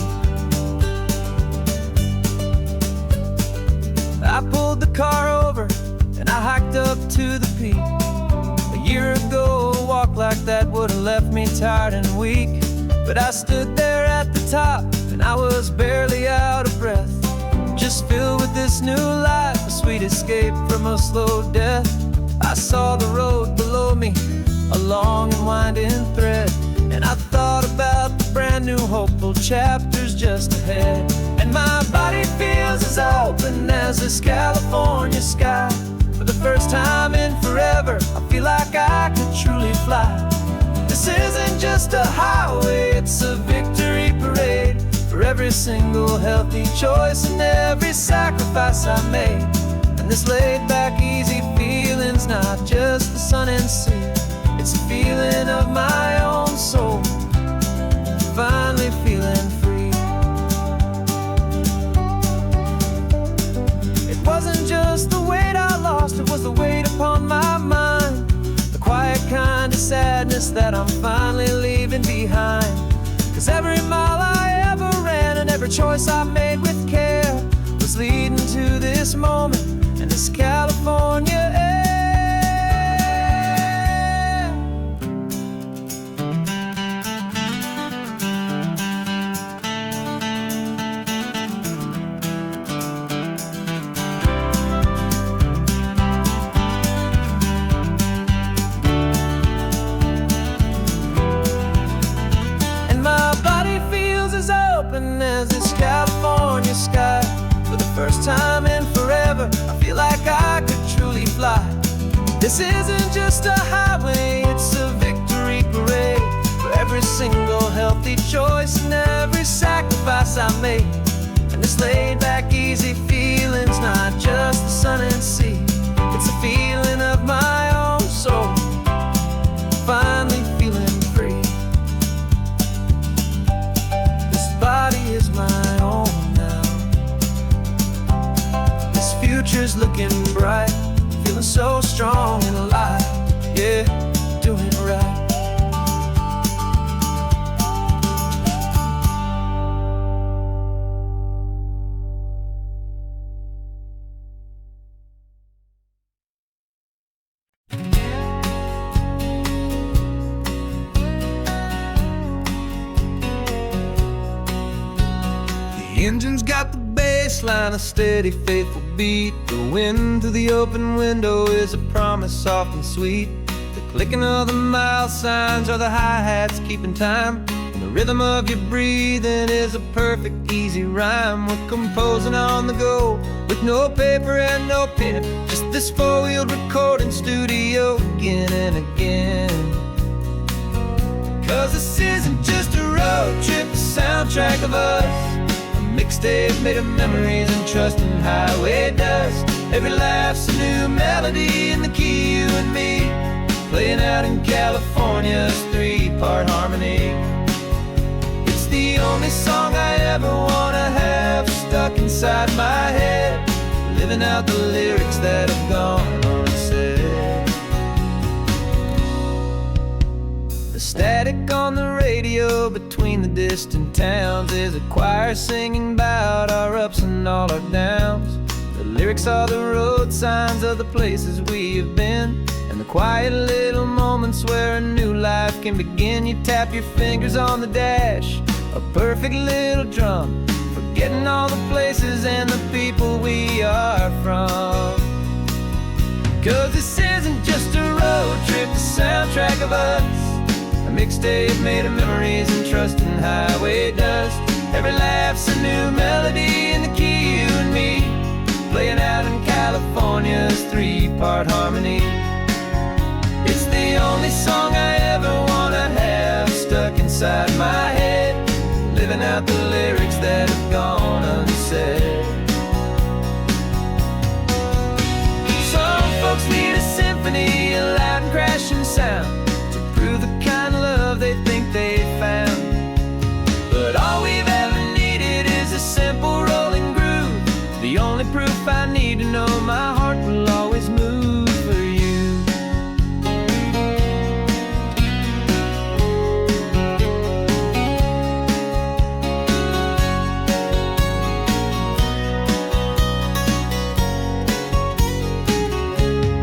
I pulled the car over and I hiked up to the peak. A year ago, a walk like that would have left me tired and weak. But I stood there at the top and I was barely out of breath, just filled with this new life, a sweet escape from a slow death. I saw the road below me, a long and winding thread, and I thought about the brand new hopeful chapters just ahead. And my body feels as open as this California sky. For the first time in forever, I feel like I could truly fly. This isn't just a highway, it's a victory parade for every single healthy choice and every sacrifice I made. And this laid back, easy feeling's not just the sun and sea, it's a feeling of my own soul, finally feeling free. It wasn't just the weight I lost, it was the weight upon my mind, the quiet kind of sadness that I'm finally leaving behind. Cause every mile I ever ran and every choice I made with care was leading to this moment and this California air. As this California sky. For the first time in forever, I feel like I could truly fly. This isn't just a highway, it's a victory parade for every single healthy choice and every sacrifice I made. And this laid back, easy feeling's not just the sun and sea, it's a feeling of my own soul, finally feeling free. Body is my own now. This future's looking bright, feeling so strong and alive. Yeah, doing it right. The engine's got the bass line, a steady, faithful beat. The wind through the open window is a promise soft and sweet. The clicking of the mile signs are the hi-hats keeping time, and the rhythm of your breathing is a perfect, easy rhyme. We're composing on the go with no paper and no pen, just this four-wheeled recording studio again and again. Cause this isn't just a road trip, the soundtrack of us, a mixtape made of memories and trust in highway dust. Every laugh's a new melody in the key, you and me, playing out in California's three-part harmony. It's the only song I ever wanna have stuck inside my head, living out the lyrics that have gone unsaid. The static on the radio between the distant towns is a choir singing about our ups and all our downs. The lyrics are the road signs of the places we have been, and the quiet little moments where a new life can begin. You tap your fingers on the dash, a perfect little drum, forgetting all the places and the people we are from. 'Cause this isn't just a road trip, the soundtrack of us, a mixtape made of memories and trust in highway dust. Every laugh's a new melody in the key, you and me, playing out in California's three-part harmony. It's the only song I ever wanna have stuck inside my head, living out the lyrics that have gone unsaid. Some folks need a symphony, a loud and crashing sound, to prove the kind of love they think they found. But all we've ever needed is a simple rolling groove, the only proof I need to know my heart will always move for you.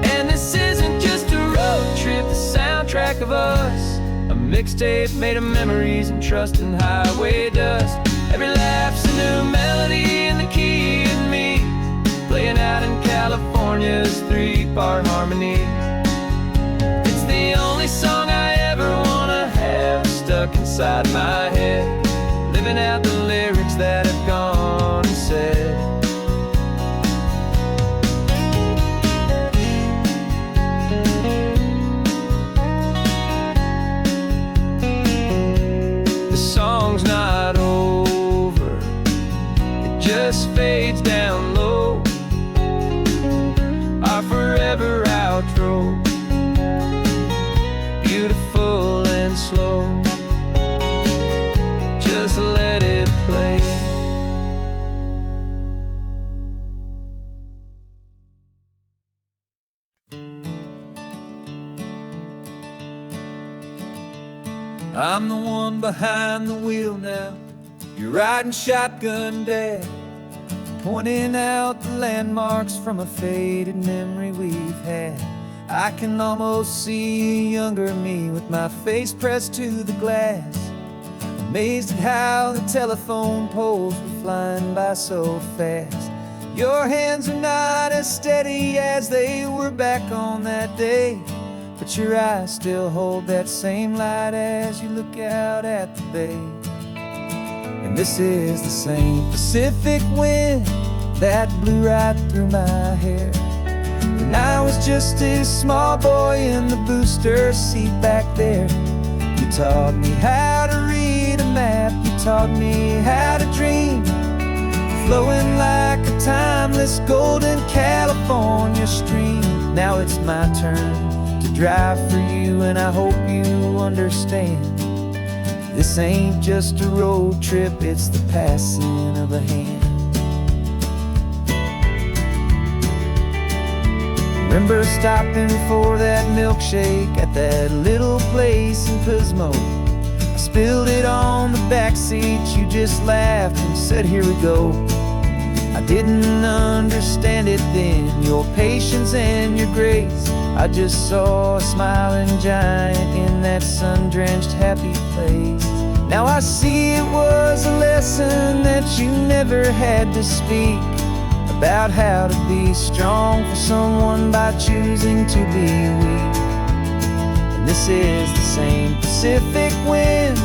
And this isn't just a road trip, the soundtrack of us, a mixtape made of memories and trust in highway dust. Every laugh's a new melody in the key, you and me, playing out in California's three-part harmony. It's the only song I ever wanna have stuck inside my head, living out the lyrics that have gone unsaid. The song's not over, it just fades down low, our forever outro, beautiful and slow. Just let it play. I'm the one behind the wheel now, you're riding shotgun, Dad, pointing out the landmarks from a faded memory we've had. I can almost see a younger me with my face pressed to the glass, amazed at how the telephone poles were flying by so fast. Your hands are not as steady as they were back on that day, but your eyes still hold that same light as you look out at the bay. And this is the same Pacific wind that blew right through my hair when I was just a small boy in the booster seat back there. You taught me how to read a map, you taught me how to dream, flowing like a timeless golden California stream. Now it's my turn to drive for you, and I hope you understand, this ain't just a road trip, it's the passing of a hand. Remember stopping for that milkshake at that little place in Pismo? I spilled it on the back seat, you just laughed and said, here we go. I didn't understand it then, your patience and your grace. I just saw a smiling giant in that sun-drenched happy place. Now I see it was a lesson that you never had to speak, about how to be strong for someone by choosing to be weak. And this is the same Pacific wind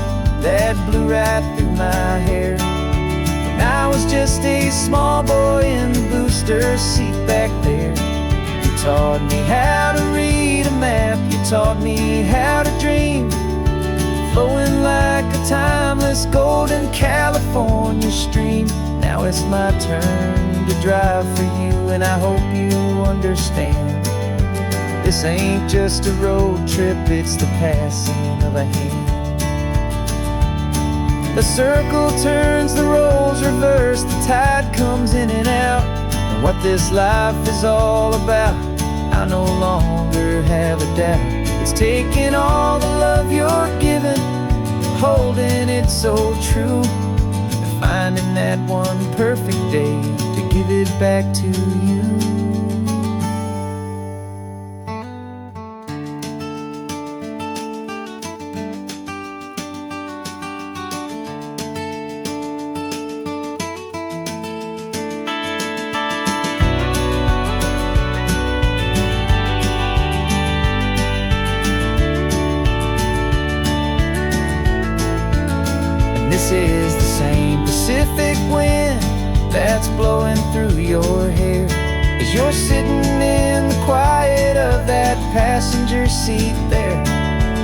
that blew right through my hair when I was just a small boy in the booster seat back there. You taught me how to read a map, you taught me how to dream, flowing like a timeless golden California your stream. Now it's my turn to drive for you, and I hope you understand. This ain't just a road trip, it's the passing of a hand. The circle turns, the roles reverse, the tide comes in and out. And what this life is all about, I no longer have a doubt. It's taking all the love you're given, holding it so true, and finding that one perfect day to give it back to you. This is the same Pacific wind that's blowing through your hair as you're sitting in the quiet of that passenger seat there.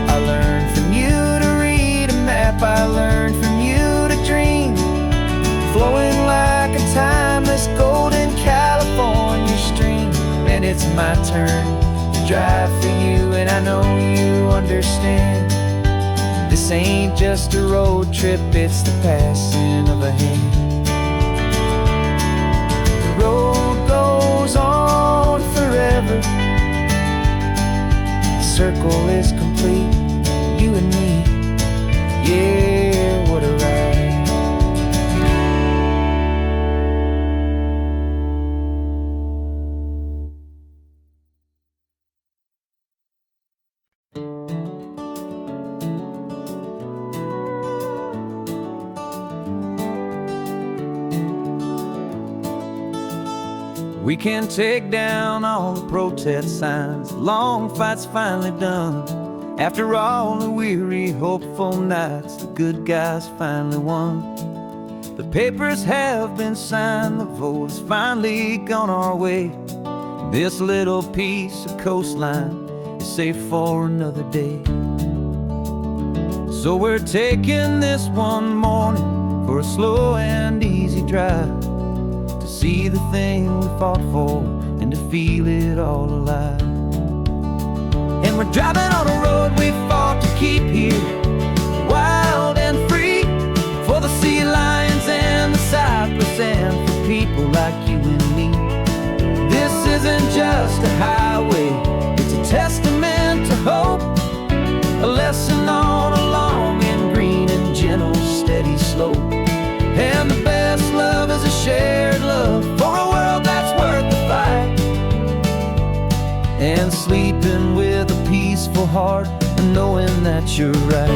I learned from you to read a map, I learned from you to dream, flowing like a timeless golden California stream. And it's my turn to drive for you, and I know you understand. This ain't just a road trip, it's the passing of a hand. The road goes on forever, the circle is complete, you and me, yeah, what a ride. We can take down all the protest signs, the long fight's finally done. After all the weary, hopeful nights, the good guys finally won. The papers have been signed, the vote has finally gone our way. This little piece of coastline is safe for another day. So we're taking this one morning for a slow and easy drive, see the thing we fought for and to feel it all alive. And we're driving on a road we fought to keep here, wild and free, for the sea lions and the cypress and for people like you and me. This isn't just a highway, it's a testament to hope, a lesson on a long and green and gentle steady slope. And the best love is a shared love for a world that's worth the fight, and sleeping with a peaceful heart and knowing that you're right.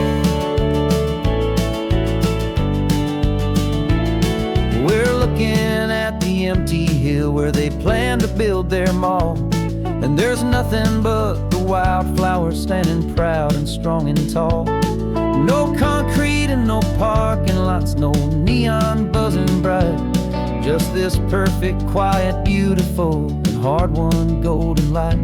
We're looking at the empty hill where they plan to build their mall, and there's nothing but the wildflowers standing proud and strong and tall. No concrete and no parking lots, no neon buzzing bright, just this perfect, quiet, beautiful, and hard-won golden light.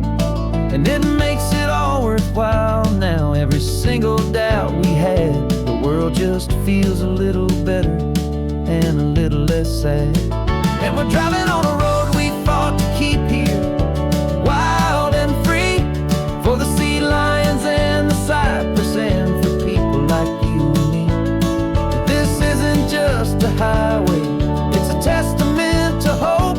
And it makes it all worthwhile now, every single doubt we had. The world just feels a little better and a little less sad. And we're driving on a road we fought to keep here, wild and free, for the sea lions and the cypress and for people like you and me. This isn't just a highway, it's a testament to hope,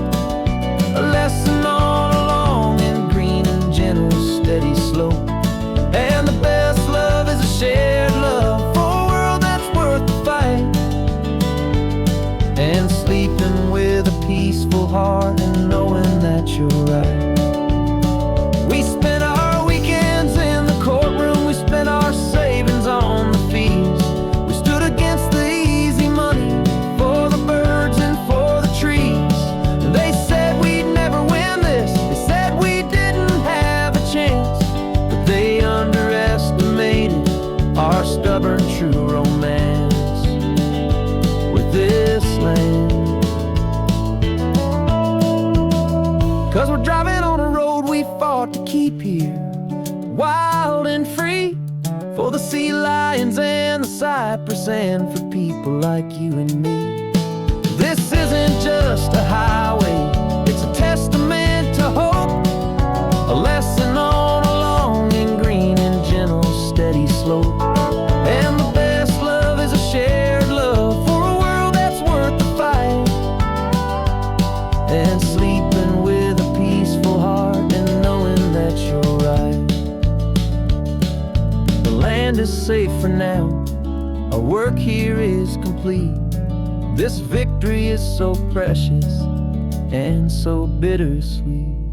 a lesson on a long and green and gentle steady slope. And the best love is a shared love for a world that's worth the fight, and sleeping with a peaceful heart and knowing that you're right. We spent our weekends in the courtroom, we spent our savings on the fees. We stood against the easy money for the birds and for the trees. And they said we'd never win this, they said we didn't have a chance, but they underestimated our stubborn true romance with this land. 'Cause we're driving on a road we fought to keep here, wild and free, for the sea lions and the cypress and for people like you and me. This isn't just a highway, it's a testament to hope, a lesson on a long and green and gentle, steady slope. And the best love is a shared love for a world that's worth the fight, and sleeping with a peaceful heart and knowing that you're right. The land is safe for now, our work here is complete. This victory is so precious and so bittersweet.